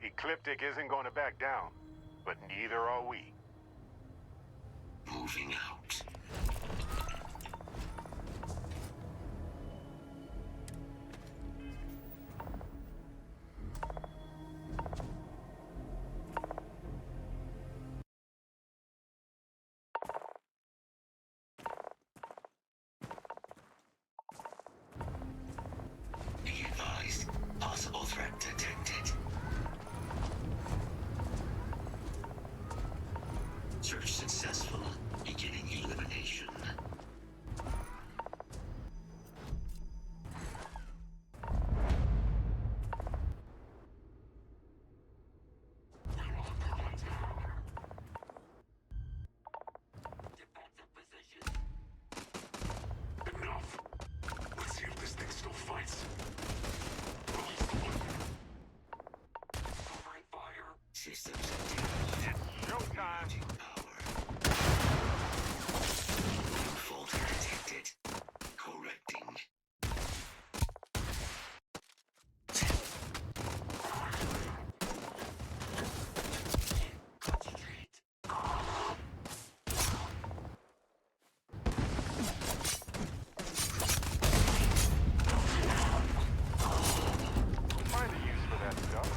Ecliptic isn't going to back down, but neither are we. Moving out. Be advised, possible threat detected. Search successful. Beginning elimination. Enough. Let's see if this thing still fights. Covering fire. Systems active. It's showtime! Power. Fault detected. Correcting. Concentrate. Find a use for that stuff.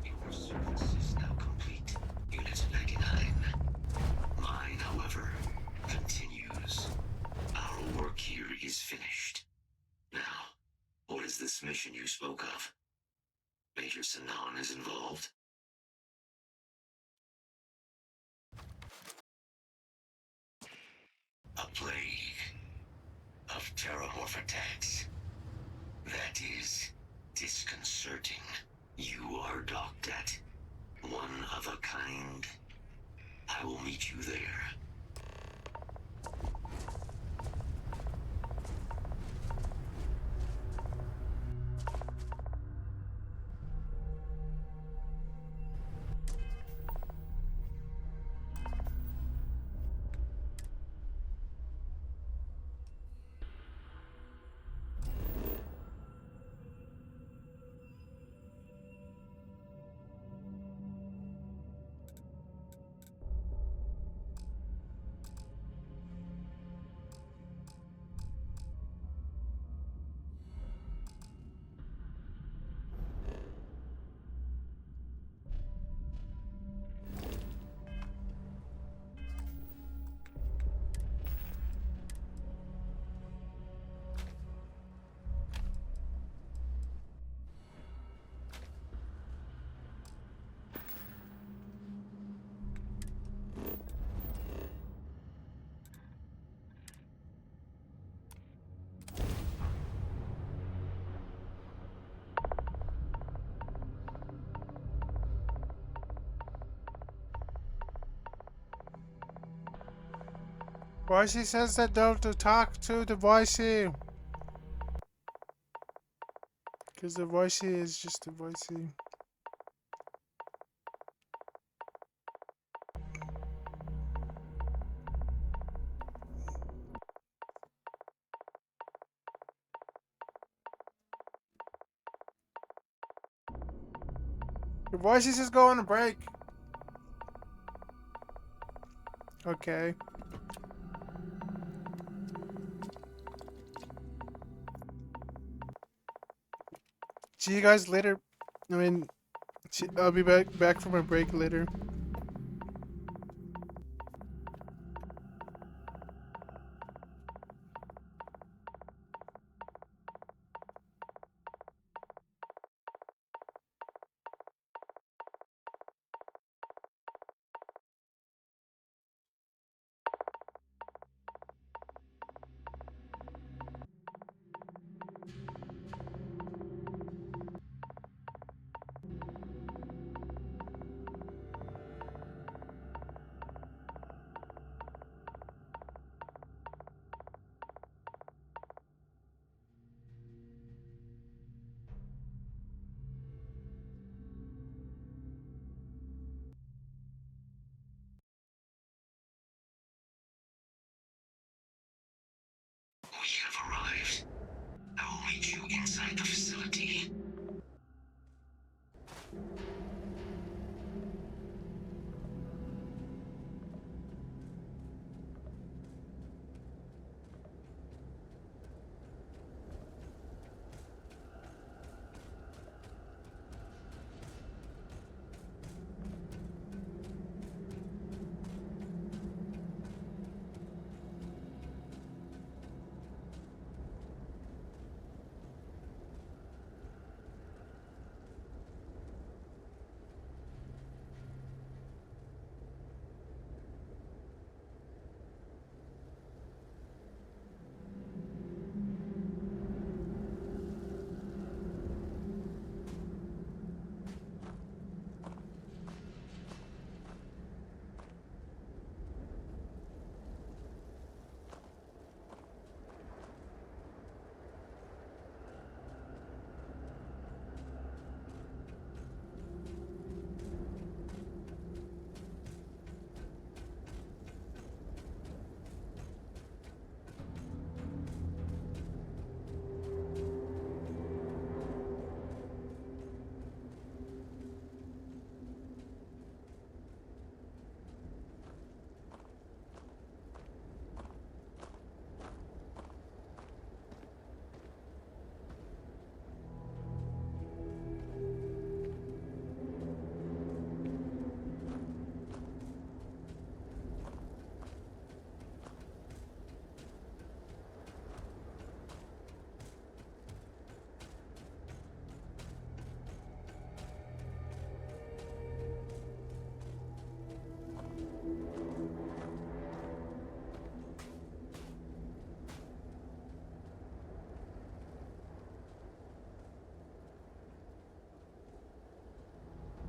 Your service is now complete. Unit 99. Mine, however, continues. Our work here is finished. Now, what is this mission you spoke of? Major Sanan is involved? A plague of terramorph attacks. That is disconcerting. You are docked at one of a kind. I will meet you there. Voicey says that don't to talk to the Voicey. Because the Voicey is just a Voicey. The Voicey's just going on a break. Okay. See you guys later. I mean, I'll be back from my break later. We have arrived. I will meet you inside the facility.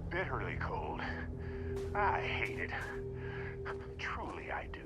Bitterly cold. I hate it. Truly, I do.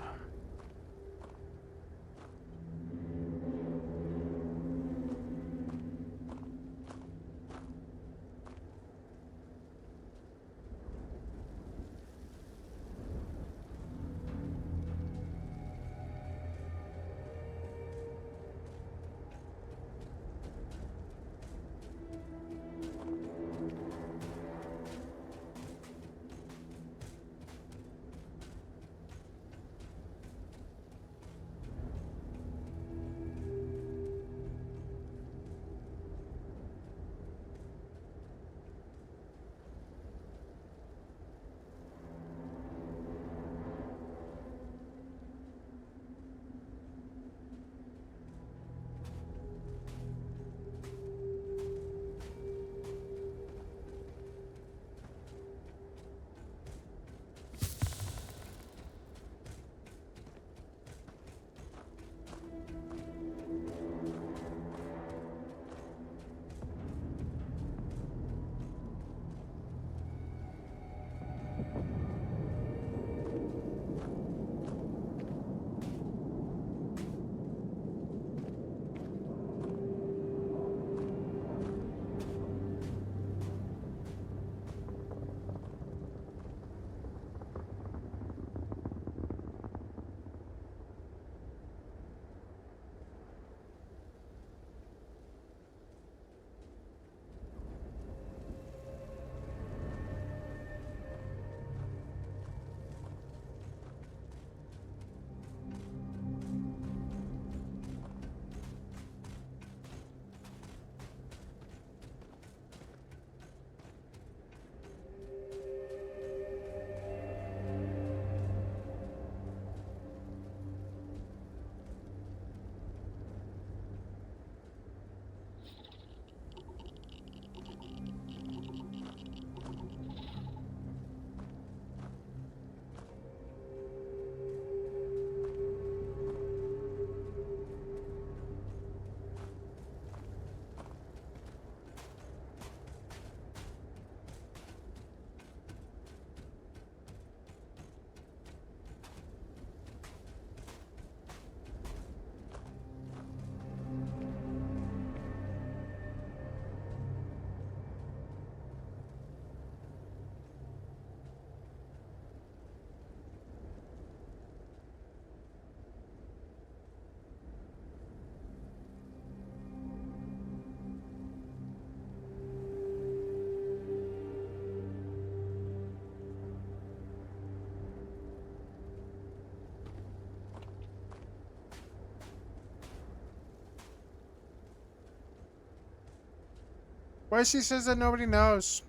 Boise says that nobody knows.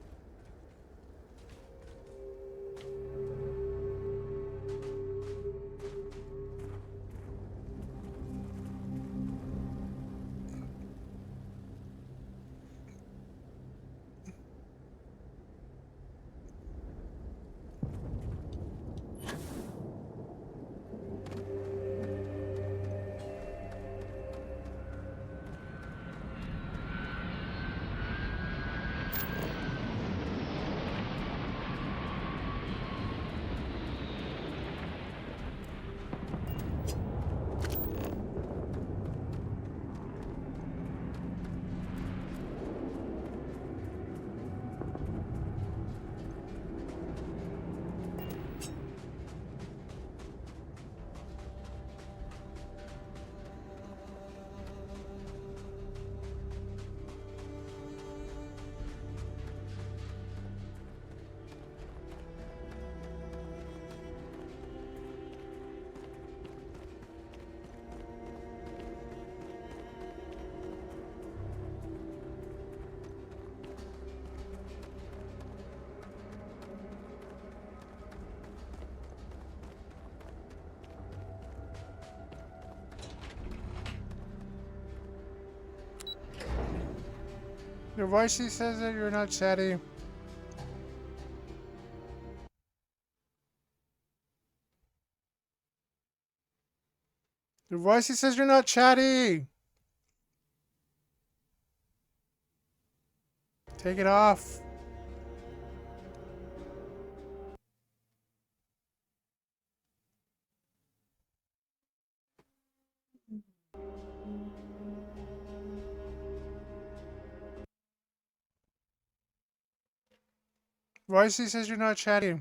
Your Boise says that you're not chatty. Your Boise says you're not chatty. Take it off. Boise says you're not chatty.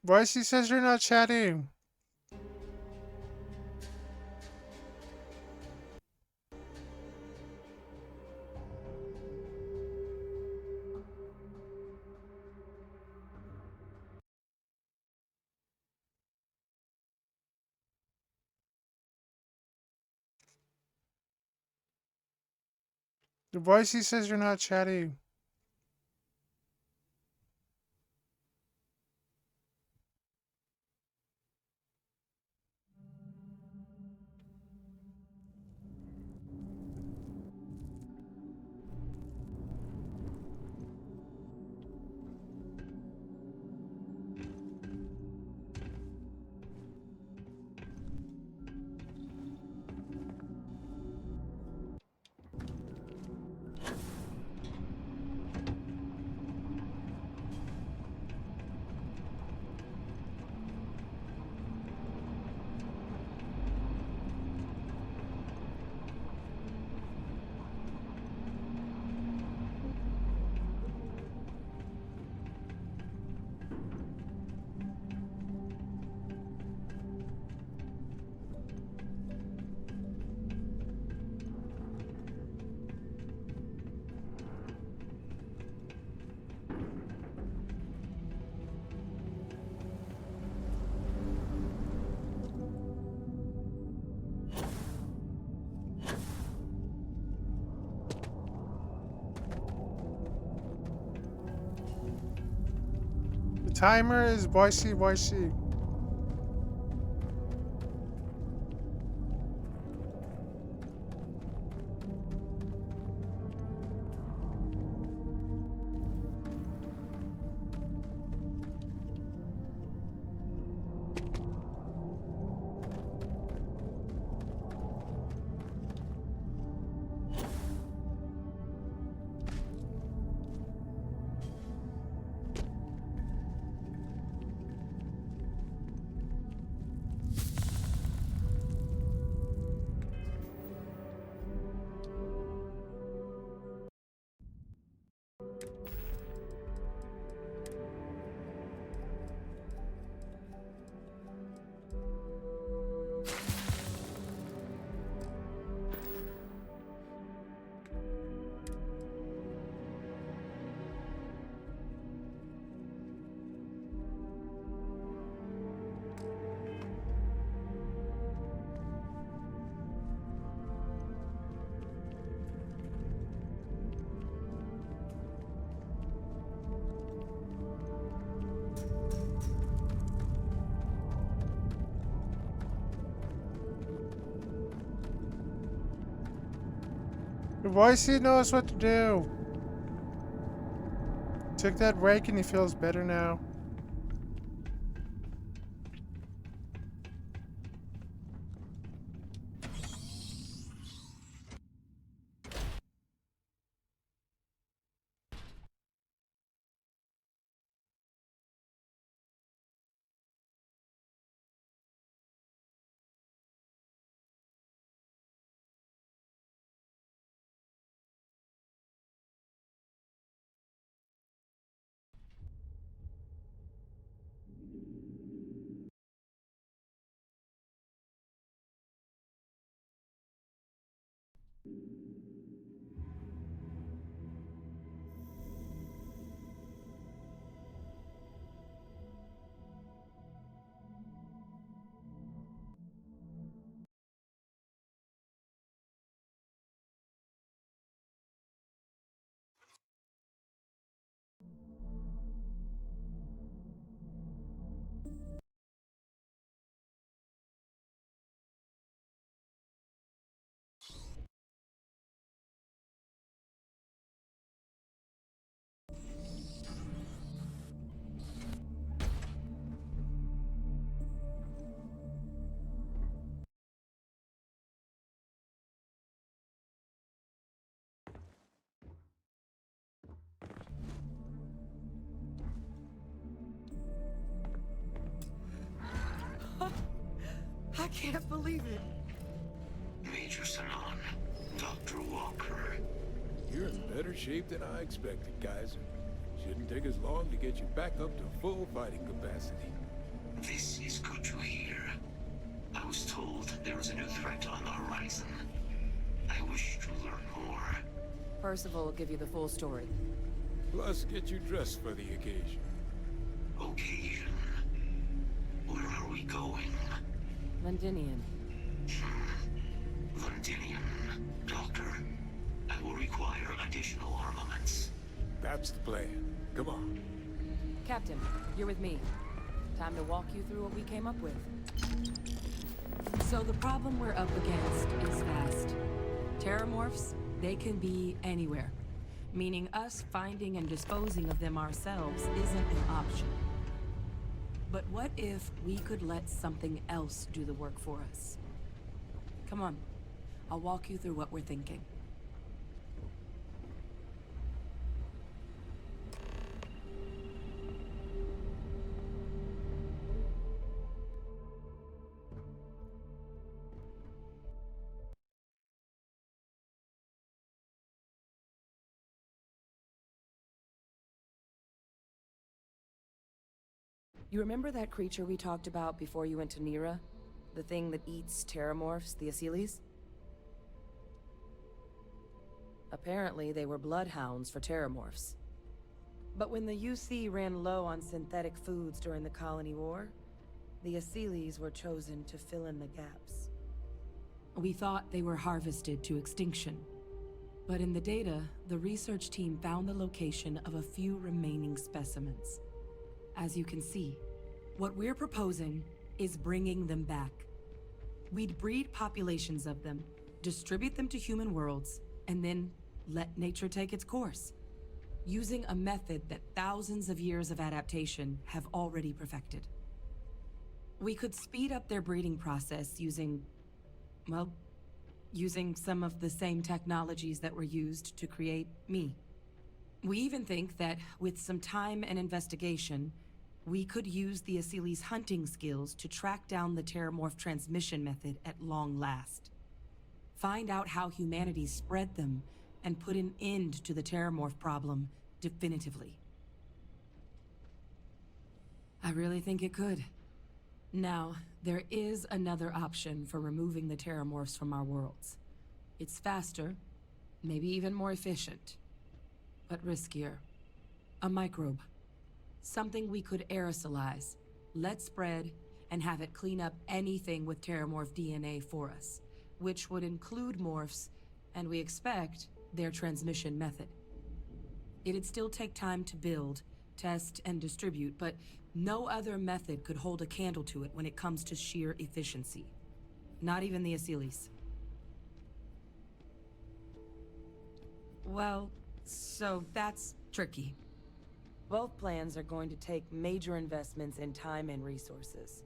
Boise says you're not chatty. Your Boise says you're not chatty. The timer is Boise. Voicey knows what to do. Took that rake and he feels better now. I can't believe it. Major Sanon, Dr. Walker. You're in better shape than I expected, Kaiser. Shouldn't take us long to get you back up to full fighting capacity. This is good to hear. I was told there was a new threat on the horizon. I wish to learn more. Percival will give you the full story. Plus, get you dressed for the occasion. Occasion? Where are we going? Londinium. Londinium. Doctor, I will require additional armaments. That's the plan. Come on. Captain, you're with me. Time to walk you through what we came up with. So the problem we're up against is vast. Terramorphs, they can be anywhere. Meaning us finding and disposing of them ourselves isn't an option. But what if we could let something else do the work for us? Come on, I'll walk you through what we're thinking. You remember that creature we talked about before you went to Nira? The thing that eats terramorphs, the Asylees? Apparently, they were bloodhounds for terramorphs. But when the UC ran low on synthetic foods during the Colony War, the Asylees were chosen to fill in the gaps. We thought they were harvested to extinction. But in the data, the research team found the location of a few remaining specimens. As you can see, what we're proposing is bringing them back. We'd breed populations of them, distribute them to human worlds, and then let nature take its course, using a method that thousands of years of adaptation have already perfected. We could speed up their breeding process using some of the same technologies that were used to create me. We even think that with some time and investigation, we could use the Asylees' hunting skills to track down the Terramorph transmission method at long last. Find out how humanity spread them and put an end to the Terramorph problem definitively. I really think it could. Now, there is another option for removing the Terramorphs from our worlds. It's faster, maybe even more efficient, but riskier. A microbe. Something we could aerosolize, let spread, and have it clean up anything with Terramorph DNA for us, which would include morphs, and we expect their transmission method. It'd still take time to build, test, and distribute, but no other method could hold a candle to it when it comes to sheer efficiency. Not even the Asylees. Well, so that's tricky. Both plans are going to take major investments in time and resources.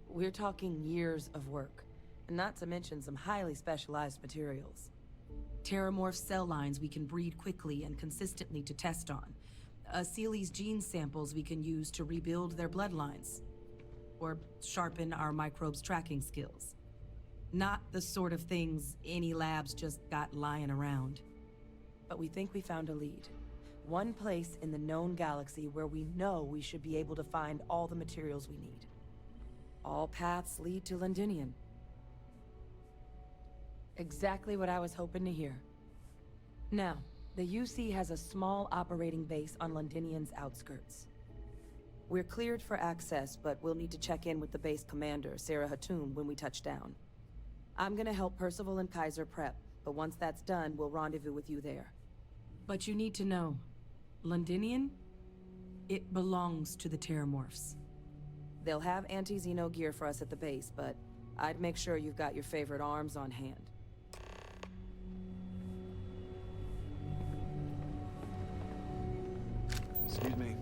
We're talking years of work, not to mention some highly specialized materials. Terramorph cell lines we can breed quickly and consistently to test on. Seely's gene samples we can use to rebuild their bloodlines. Or sharpen our microbes' tracking skills. Not the sort of things any labs just got lying around. But we think we found a lead. One place in the known galaxy where we know we should be able to find all the materials we need. All paths lead to Londinium. Exactly what I was hoping to hear. Now, the UC has a small operating base on Londinium's outskirts. We're cleared for access, but we'll need to check in with the base commander, Sarah Hatum, when we touch down. I'm gonna help Percival and Kaiser prep, but once that's done, we'll rendezvous with you there. But you need to know, Londinium, it belongs to the Terramorphs. They'll have anti-Xeno gear for us at the base, but I'd make sure you've got your favorite arms on hand. Excuse me.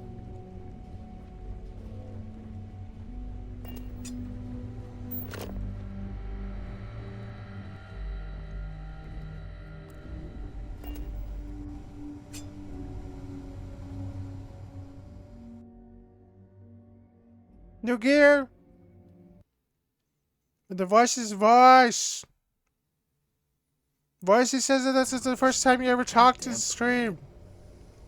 New gear! The voice's voice! Voicey says that this is the first time you ever talked to the stream.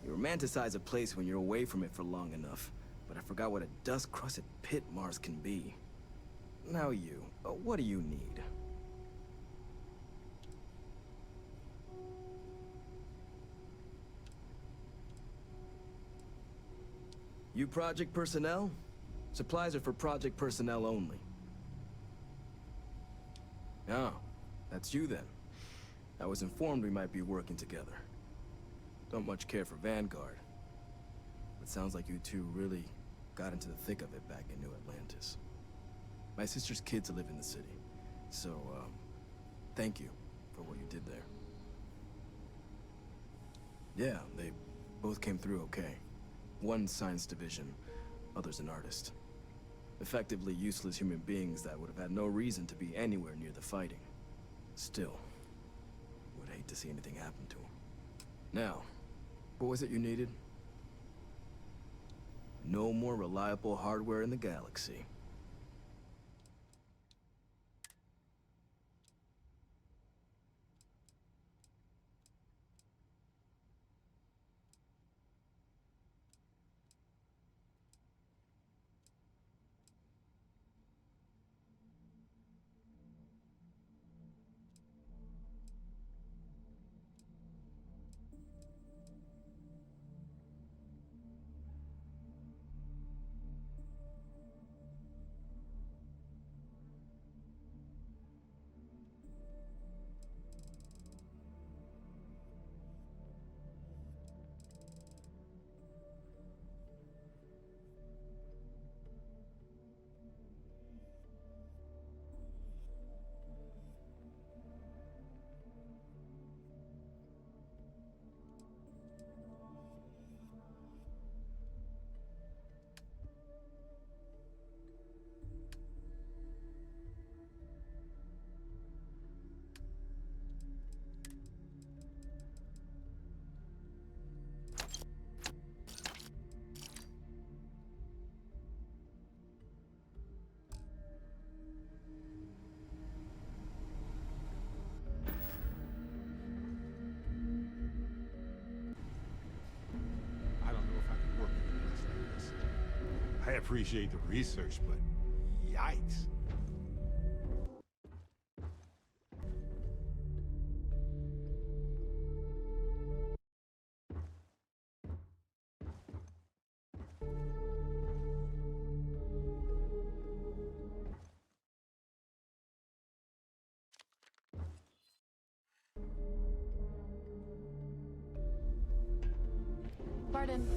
You romanticize a place when you're away from it for long enough, but I forgot what a dust-crusted pit Mars can be. Now you, what do you need? You project personnel? Supplies are for project personnel only. Oh, that's you then. I was informed we might be working together. Don't much care for Vanguard. But sounds like you two really got into the thick of it back in New Atlantis. My sister's kids live in the city, so, thank you for what you did there. Yeah, they both came through okay. One science division, other's an artist. Effectively useless human beings that would have had no reason to be anywhere near the fighting. Still, would hate to see anything happen to them. Now, what was it you needed? No more reliable hardware in the galaxy. I don't know if I could work in a place like this. I appreciate the research, but yikes. Pardon.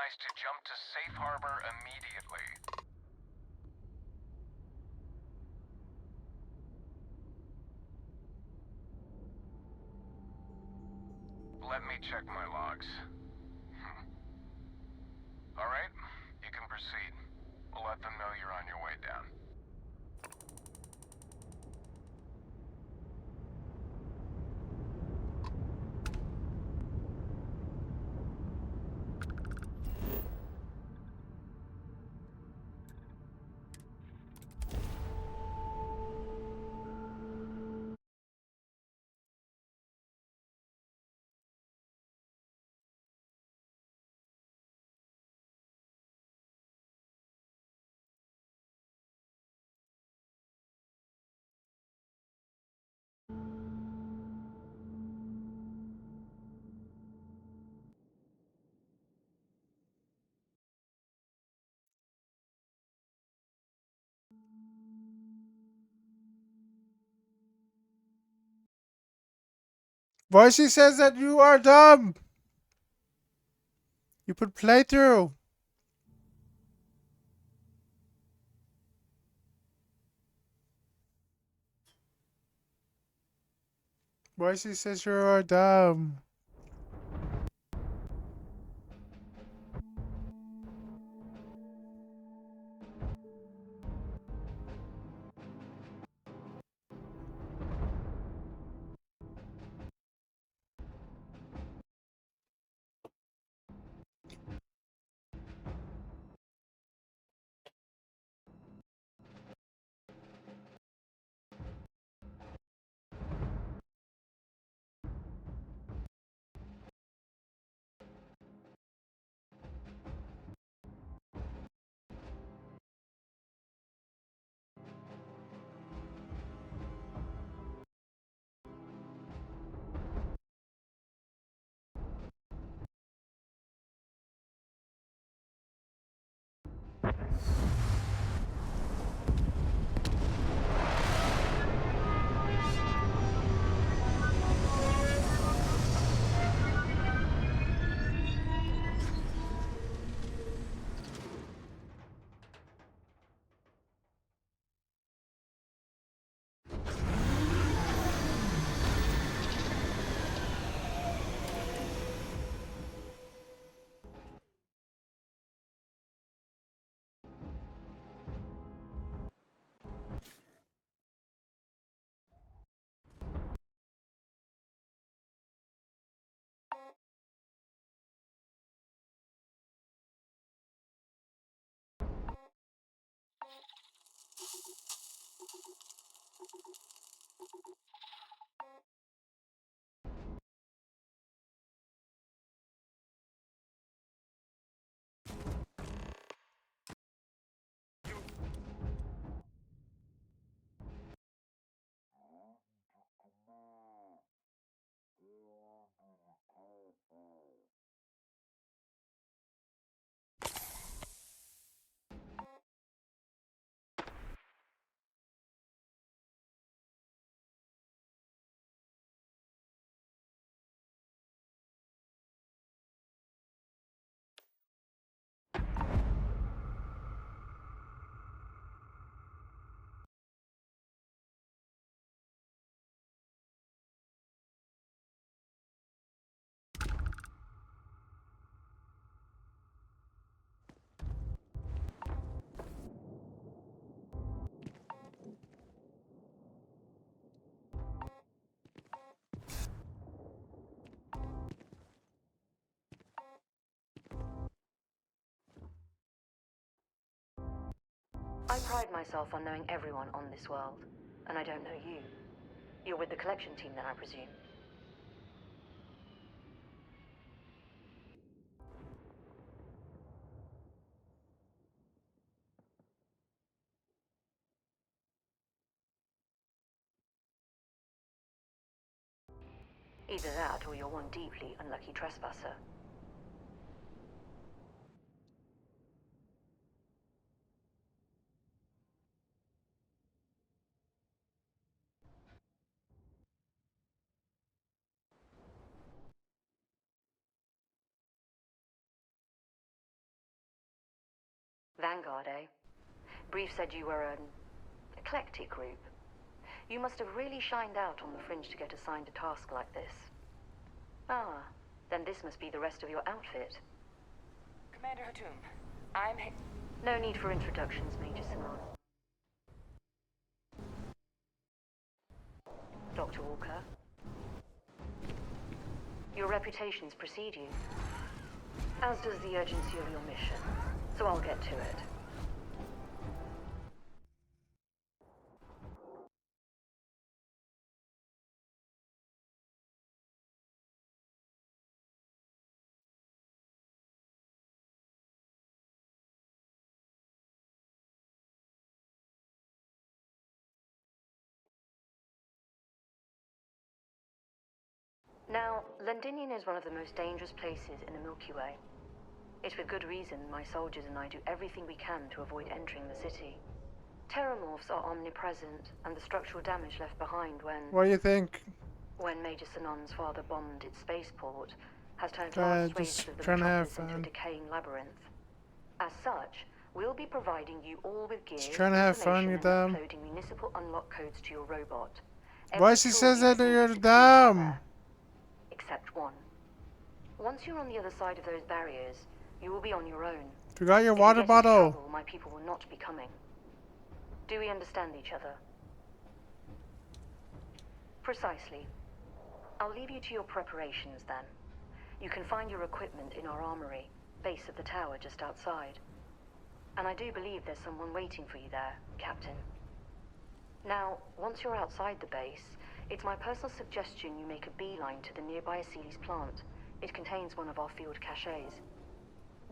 advised to jump to safe harbor immediately. Let me check my logs. Alright, you can proceed. We'll let them know you're on your way down. Voicey says that you are dumb. You put playthrough. Voicey says you are dumb. I pride myself on knowing everyone on this world, and I don't know you. You're with the collection team then, I presume? Either that, or you're one deeply unlucky trespasser. Vanguard, eh? Brief said you were an eclectic group. You must have really shined out on the fringe to get assigned a task like this. Ah, then this must be the rest of your outfit. Commander Hatum, I'm... No need for introductions, Major Sinan. Dr. Walker. Your reputations precede you, as does the urgency of your mission, so I'll get to it. Now, Londinium is one of the most dangerous places in the Milky Way. It's with good reason my soldiers and I do everything we can to avoid entering the city. Terramorphs are omnipresent, and the structural damage left behind What do you think? when Major Sinan's father bombed its spaceport has turned large swathes Just of the trying to have metropolis into a fun. decaying labyrinth. As such, we'll be providing you all with gear, Just trying to have fun, information, you and dumb. uploading municipal unlock codes to your robot. Why she Every says tool that you you're need to dumb? except one. Once you're on the other side of those barriers, you will be on your own. Forgot your If water you get into bottle. trouble, my people will not be coming. Do we understand each other? Precisely. I'll leave you to your preparations then. You can find your equipment in our armory, base of the tower just outside. And I do believe there's someone waiting for you there, Captain. Now, once you're outside the base, it's my personal suggestion you make a beeline to the nearby Aceles plant. It contains one of our field caches.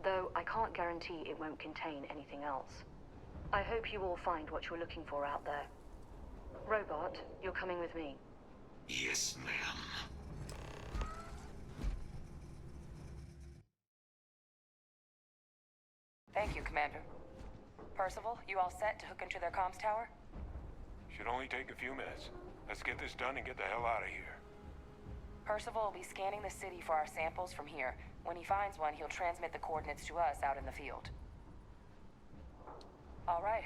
Though I can't guarantee it won't contain anything else. I hope you all find what you're looking for out there. Robot, you're coming with me. Yes, ma'am. Thank you, Commander. Percival, you all set to hook into their comms tower? Should only take a few minutes. Let's get this done and get the hell out of here. Percival will be scanning the city for our samples from here. When he finds one, he'll transmit the coordinates to us out in the field. All right.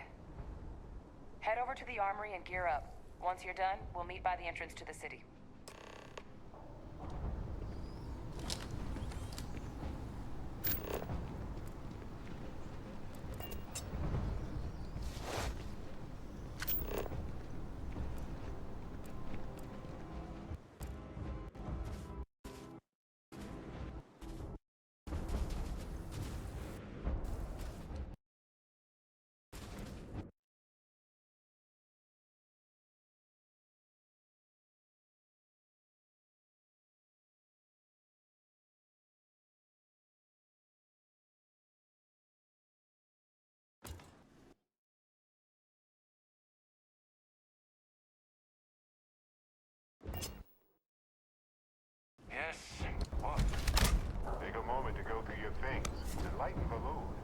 Head over to the armory and gear up. Once you're done, we'll meet by the entrance to the city. Yes, what? Take a moment to go through your things and lighten the load.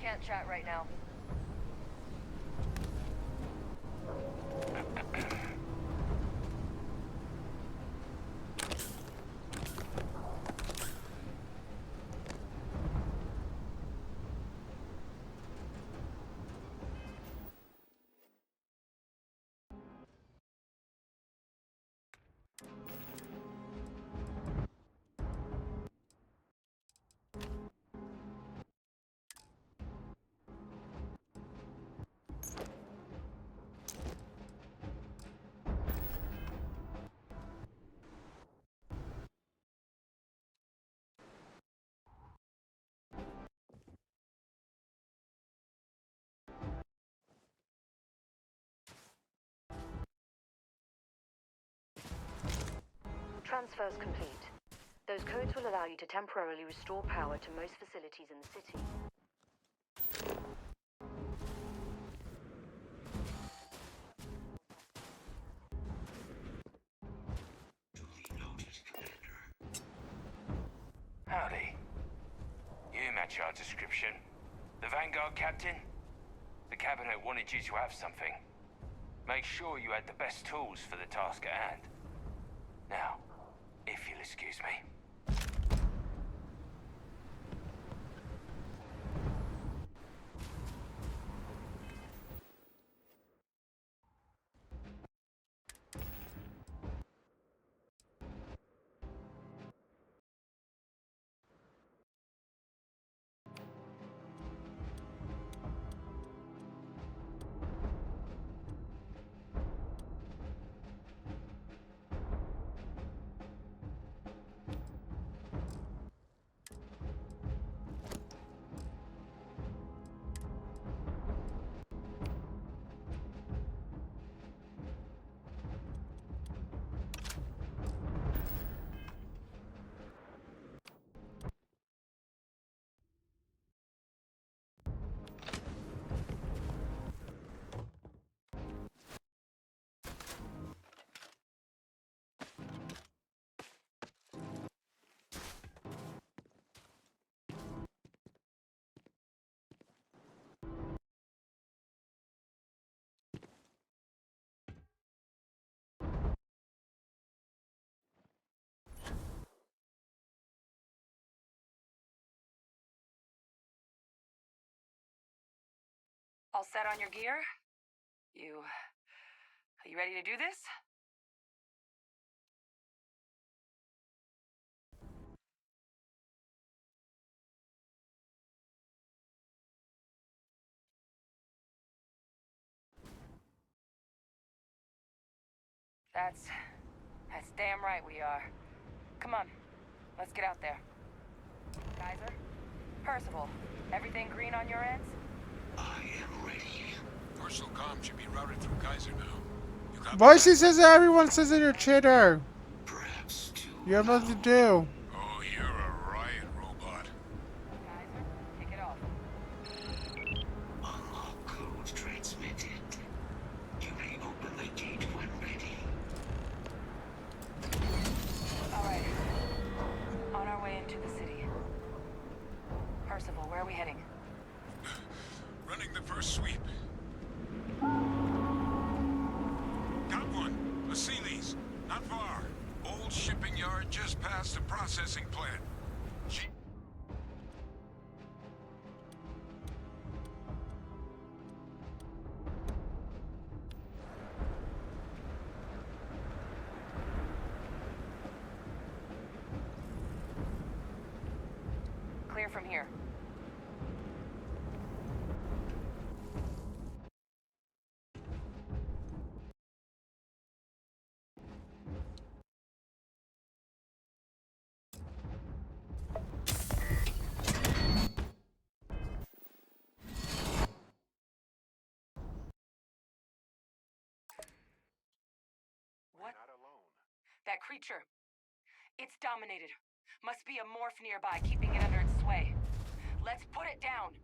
Can't chat right now. Transfers complete. Those codes will allow you to temporarily restore power to most facilities in the city. Howdy. You match our description. The Vanguard captain? The Cabinet wanted you to have something. Make sure you had the best tools for the task at hand. Now, if you'll excuse me. All set on your gear? Are you ready to do this? That's damn right we are. Come on, let's get out there. Kaiser? Percival, everything green on your ends? I am ready. Personal comm should be routed through Kaiser now. You got Voicey says that everyone says in your chitter. You have nothing to do. Oh, you're a riot robot. Kaiser, kick it off. Unlock code transmitted. You may open the gate when ready. Alright. On our way into the city. Percival, where are we heading? Running the first sweep. Got one. A Sealy's. Not far. Old shipping yard just past the processing plant. Clear from here. What? That creature. It's dominated. Must be a morph nearby, keeping it under its sway. Let's put it down.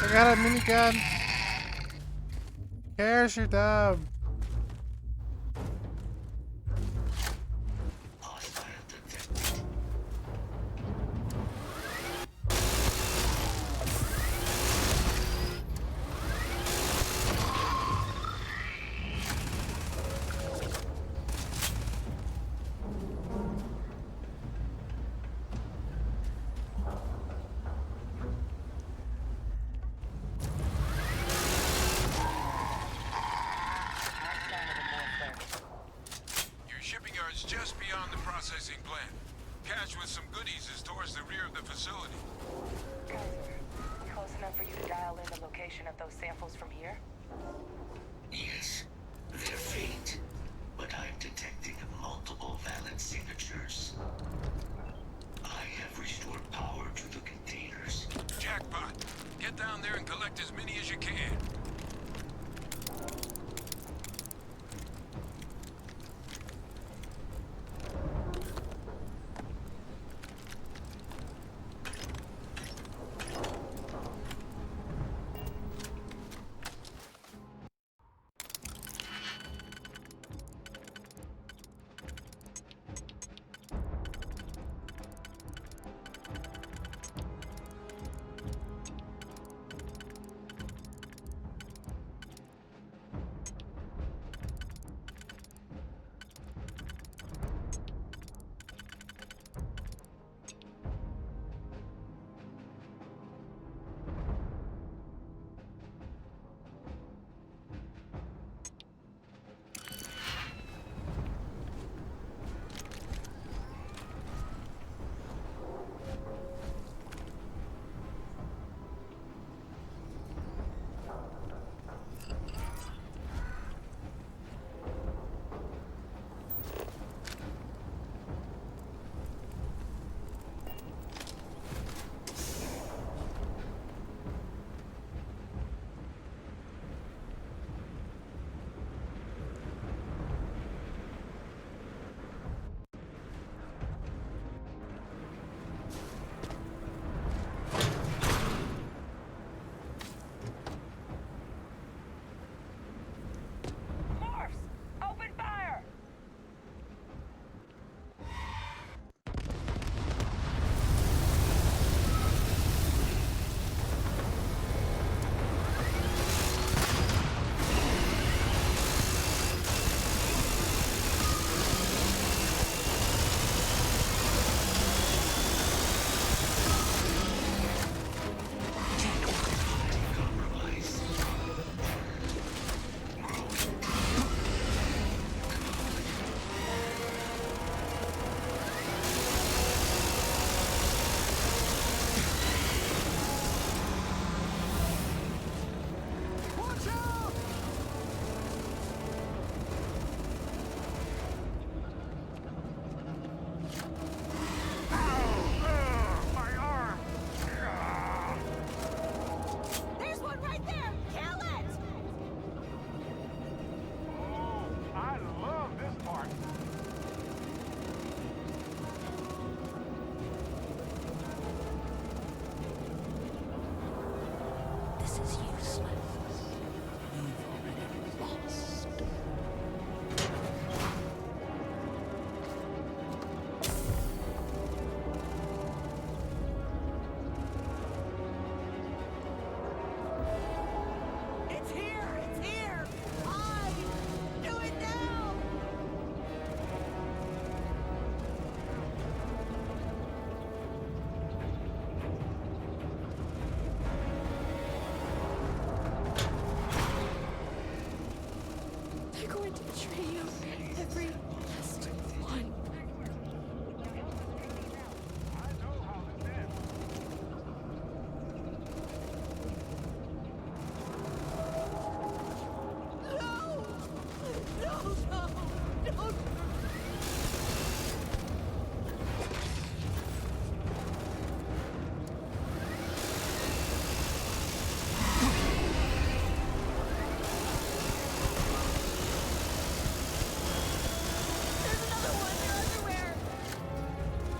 I got a minigun. Cares you're dumb. Your shipping yard's just beyond the processing plant. Cache with some goodies is towards the rear of the facility. Kaiser, close enough for you to dial in the location of those samples from here? Yes. their fate, but I'm detecting multiple valid signatures. I have restored power to the containers. Jackpot! Get down there and collect as many as you can.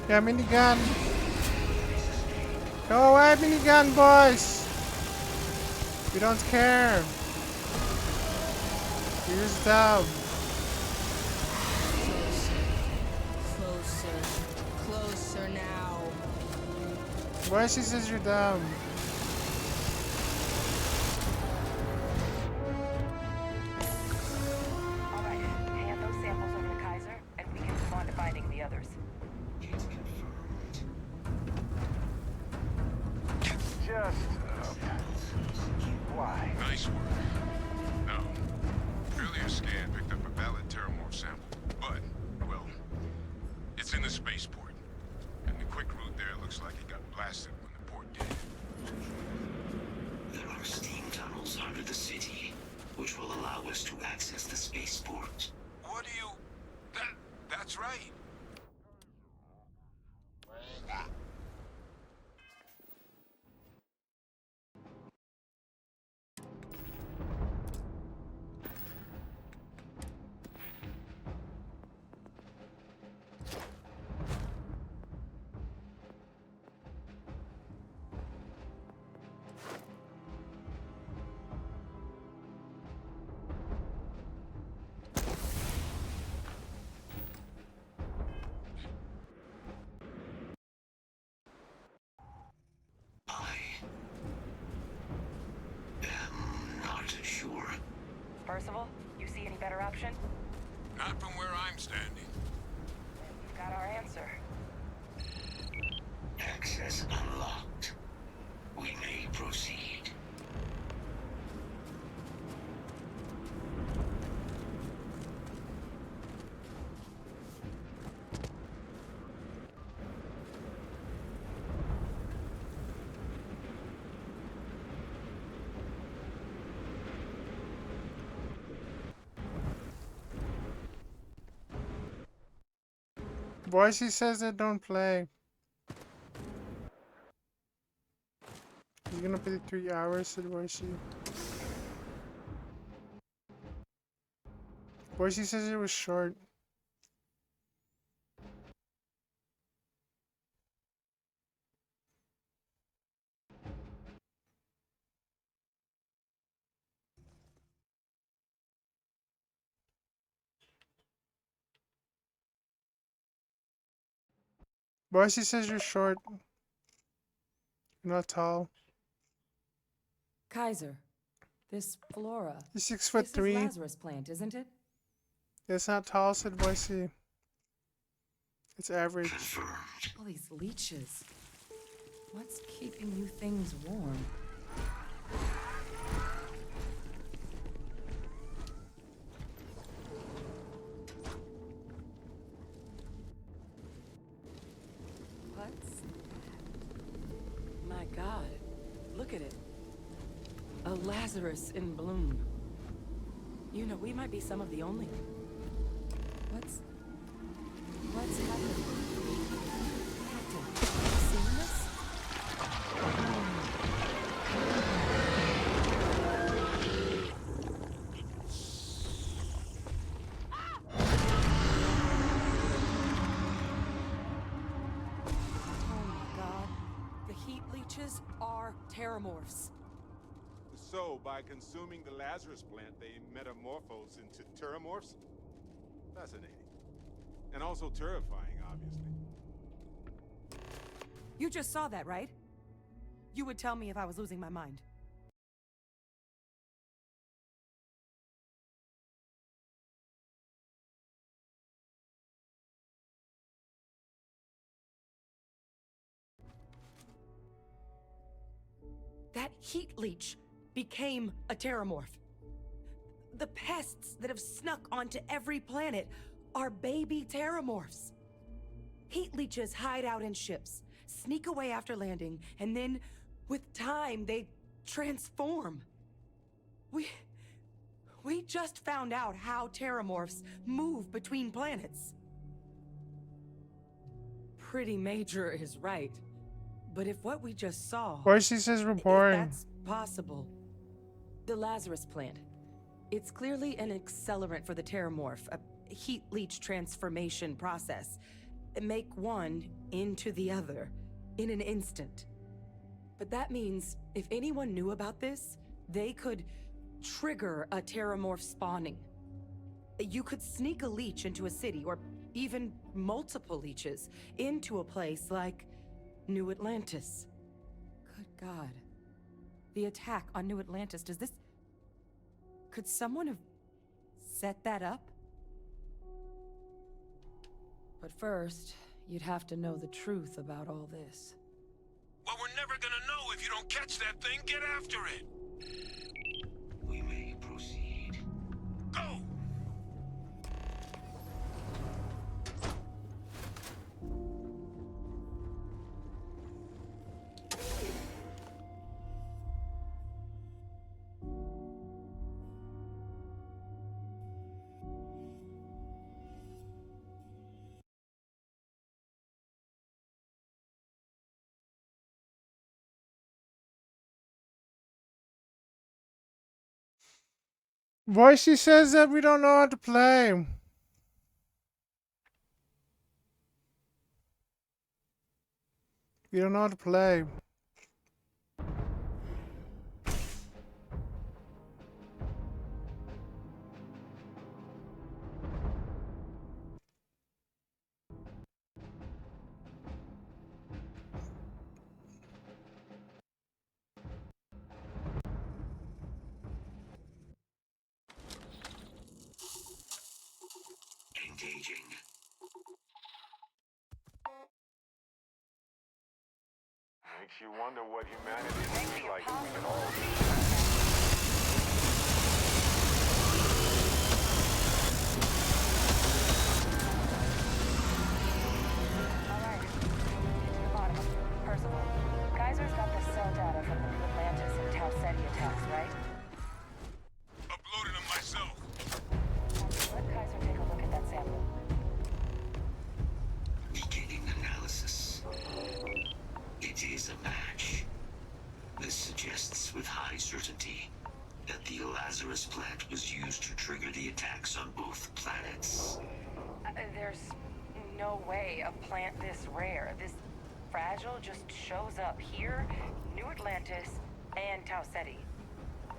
Yeah, minigun. Go away, minigun boys. We don't care. You're just dumb. Closer. Closer now. Why she says you're dumb? Alright, hand those samples over to Kaiser, and we can move on to finding the others. Just, why? Nice work. No. Earlier scan picked up a valid Terramorph sample, but, well, it's in the spaceport. And the quick route there looks like it got blasted when the port did. Not from where I'm standing. We've got our answer. Access unlocked. We may proceed. Boise says that don't play. He's gonna play 3 hours, said Boise. Boise says it was short. Boise says you're short. You're not tall. Kaiser, this flora. He's 6'3". This is Lazarus plant, isn't it? It's not tall, said Boise. It's average. All these leeches. What's keeping you things warm? What's that? My God, look at it. A Lazarus in bloom. You know, we might be some of the only. What's happening? Captain, have you seen this? Oh my God. The heat leeches are terramorphs. So, by consuming the Lazarus plant, they metamorphose into terramorphs? Fascinating. And also terrifying, obviously. You just saw that, right? You would tell me if I was losing my mind. That heat leech became a terramorph. The pests that have snuck onto every planet are baby terramorphs. Heat leeches hide out in ships, sneak away after landing, and then, with time, they transform. We just found out how terramorphs move between planets. Pretty major is right. But if what we just saw... Boise says we're if boring. that's possible... The Lazarus plant. It's clearly an accelerant for the terramorph, a heat leech transformation process. Make one into the other in an instant. But that means if anyone knew about this, they could trigger a terramorph spawning. You could sneak a leech into a city, or even multiple leeches, into a place like New Atlantis. Good God. The attack on New Atlantis, does this... Could someone have set that up? But first, you'd have to know the truth about all this. Well, we're never gonna know if you don't catch that thing. Get after it. We may proceed. Go! Boise says that we don't know how to play. We don't know how to play. Engaging. Makes you wonder what humanity would be like if we could all be. Alright, get to the bottom of it. Percival, Kaiser's got the cell data from the New Atlantis and Tau Ceti attacks, right? Uploaded them myself. Let Kaiser take a look at that sample. Beginning analysis. It is a match. This suggests with high certainty that the Lazarus plant was used to trigger the attacks on both planets. There's no way a plant this rare, this fragile, just shows up here, New Atlantis, and Tau Ceti.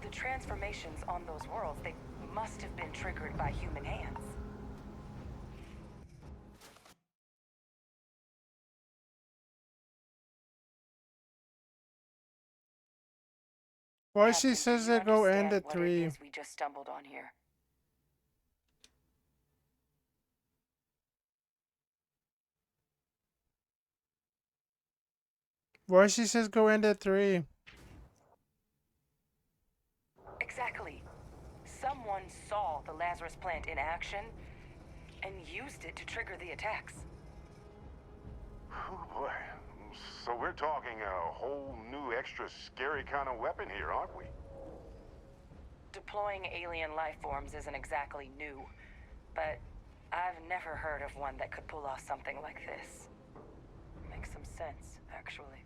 The transformations on those worlds, they must have been triggered by human hands. Why she Captain, says do you they go end understand at what it 3? is we just stumbled on here? Why she says go end at 3? Exactly. Someone saw the Lazarus plant in action and used it to trigger the attacks. Oh boy. So we're talking a whole new extra scary kind of weapon here, aren't we? Deploying alien life forms isn't exactly new, but I've never heard of one that could pull off something like this. Makes some sense, actually.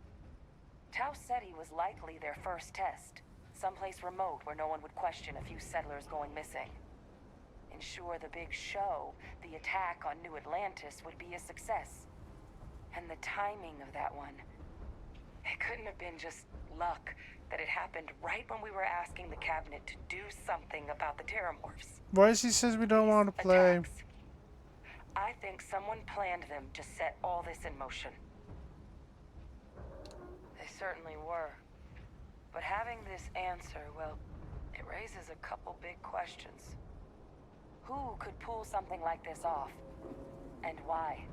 Tau Ceti was likely their first test. Someplace remote where no one would question a few settlers going missing. Ensure the big show, the attack on New Atlantis, would be a success. And the timing of that one, it couldn't have been just luck that it happened right when we were asking the cabinet to do something about the Terramorphs. Why she says we don't want to play? Attacks. I think someone planned them to set all this in motion. They certainly were. But having this answer, well, it raises a couple big questions. Who could pull something like this off? And why?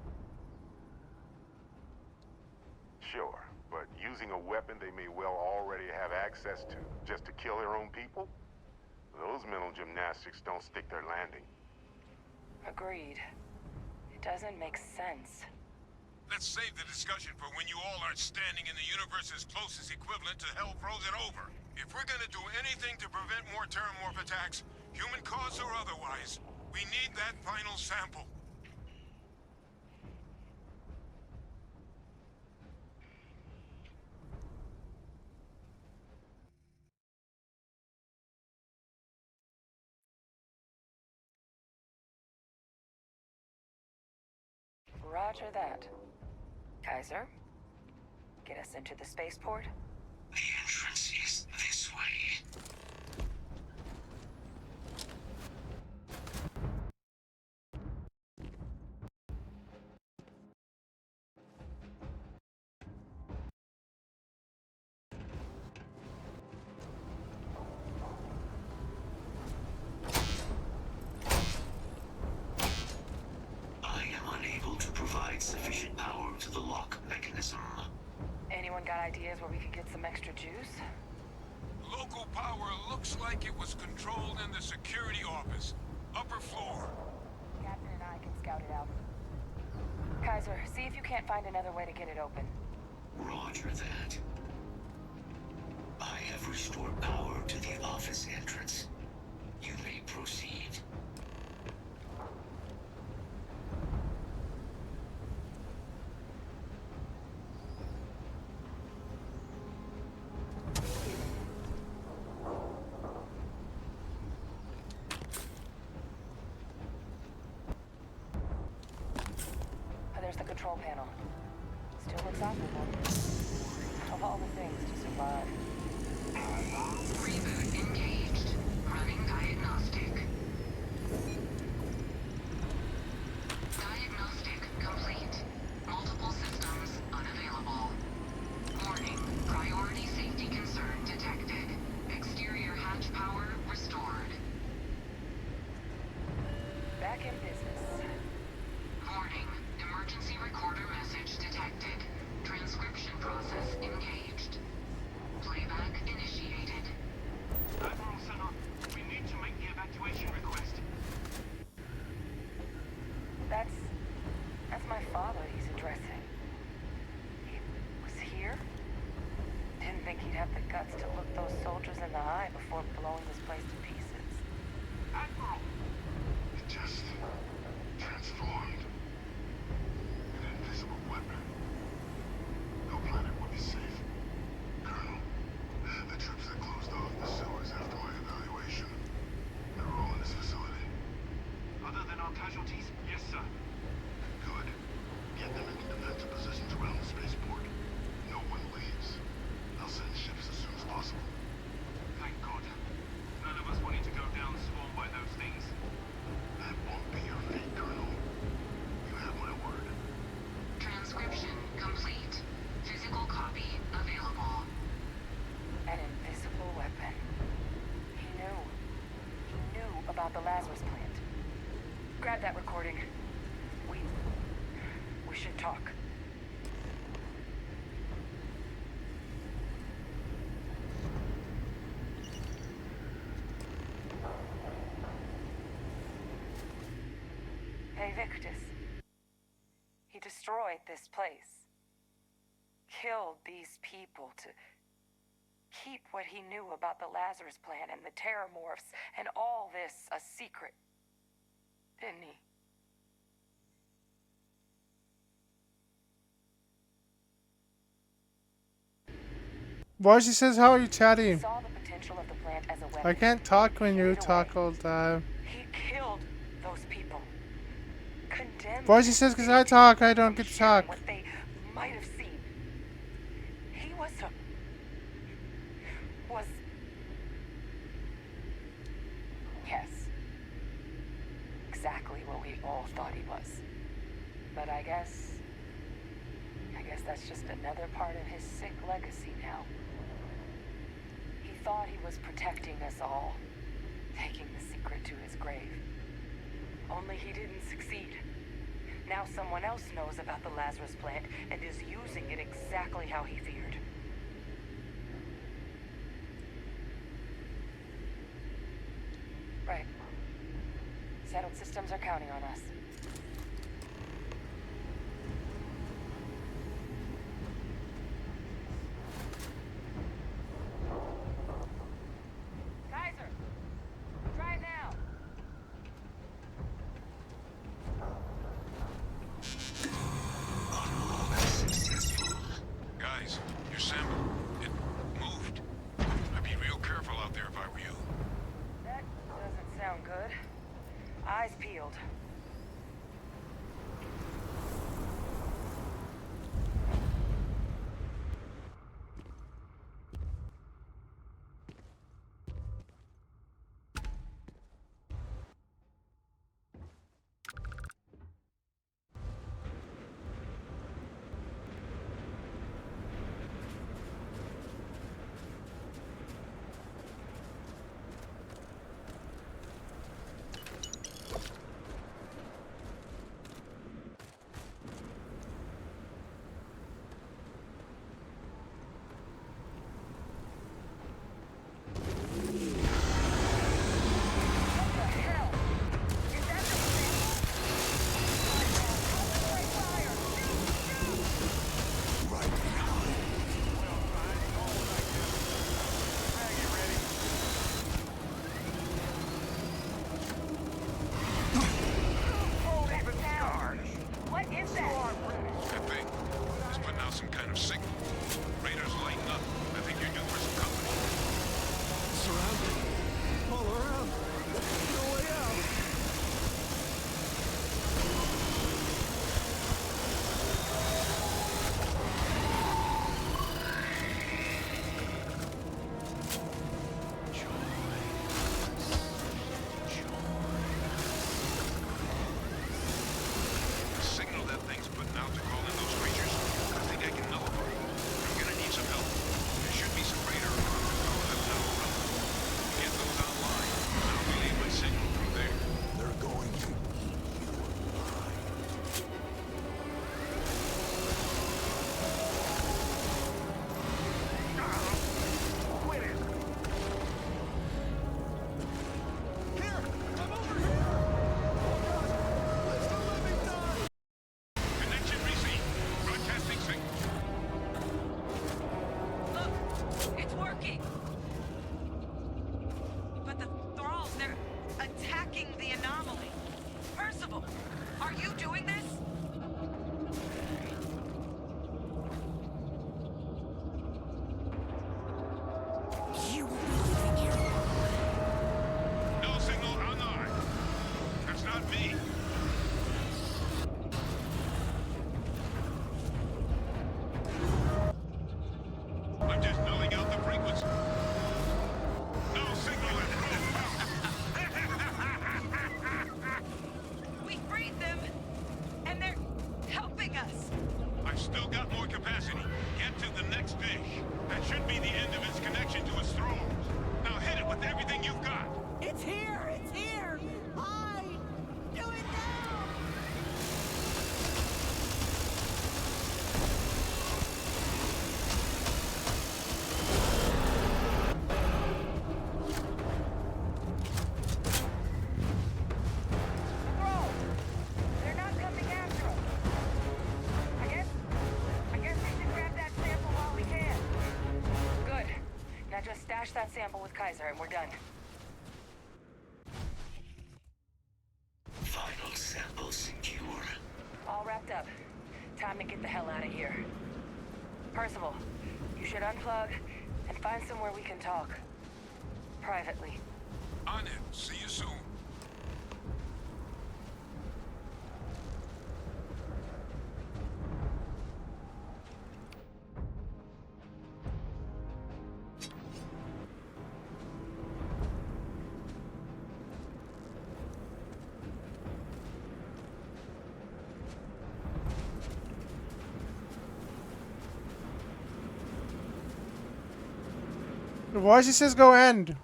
Sure, but using a weapon they may well already have access to just to kill their own people? Those mental gymnastics don't stick their landing. Agreed. It doesn't make sense. Let's save the discussion for when you all aren't standing in the universe's closest equivalent to hell frozen over. If we're gonna do anything to prevent more Terramorph attacks, human cause or otherwise, we need that final sample. Roger that. Kaiser, get us into the spaceport? The entrance is this way. I am unable to provide sufficient power to the lock mechanism. Anyone got ideas where we could get some extra juice? Local power looks like it was controlled in the security office. Upper floor. Captain and I can scout it out. Kaiser, see if you can't find another way to get it open. Roger that. I have restored power to the office entrance. You may proceed. There's the control panel. Still looks operable. Of all the things to survive. Reboot engaged. Running diagnostic. Diagnostic complete. Multiple systems unavailable. Warning. Priority safety concern detected. Exterior hatch power restored. Back in business. Emergency recorder message detected. Transcription process engaged. Playback initiated. Admiral Center, we need to make the evacuation request. That's my father he's addressing. He was here? Didn't think he'd have the guts to look those soldiers in the eye before blowing this place to pieces. Admiral! It just transformed. An invisible weapon. No planet would be safe. Colonel, the troops that closed off the sewers after my evaluation, they're all in this facility. Other than our casualties? Yes, sir. Good. Get them into defensive positions around the spaceport. No one leaves. I'll send ships as soon as possible. Thank God. None of us wanted to go down swarmed by those things. That won't be your fate, Colonel. You have my word. Transcription complete. Physical copy available. An invisible weapon. He knew. He knew about the Lazarus plant. Grab that recording. We should talk. Hey, Victus. He destroyed this place. Killed these people to keep what he knew about the Lazarus plant and the Terramorphs and all this a secret. Didn't he? Voice says, how are you chatting? Saw the potential of the plant as a weapon. I can't talk when you talk all the time. He killed those people. Condemned. Voice says, because I talk, I don't get to talk. What they might have seen. He was yes. Exactly what we all thought he was. But I guess that's just another part of his sick legacy now. He thought he was protecting us all, taking the secret to his grave. Only he didn't succeed. Now someone else knows about the Lazarus plant and is using it exactly how he feared. Right. Settled systems are counting on us. Kaiser! Drive now! Guys, your symbol, it moved. I'd be real careful out there if I were you. That doesn't sound good. Eyes peeled. us. I've still got more capacity. Get to the next dish. That should be the end of its connection to its throws. Now hit it with everything you've got. It's here! It's here! I do it now! Bro, they're not coming after us. I guess we should grab that sample while we can. Good. Now just stash that sample with Kaiser and we're done. Final sample secure. All wrapped up. Time to get the hell out of here. Percival, you should unplug and find somewhere we can talk. Privately. On it. See you soon. The voice says go end.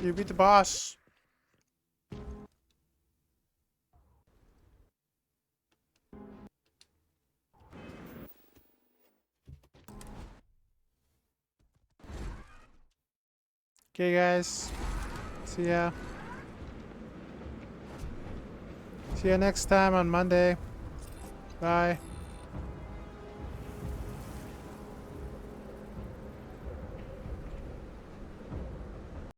You beat the boss. Okay, guys. See ya. See ya next time on Monday. Bye.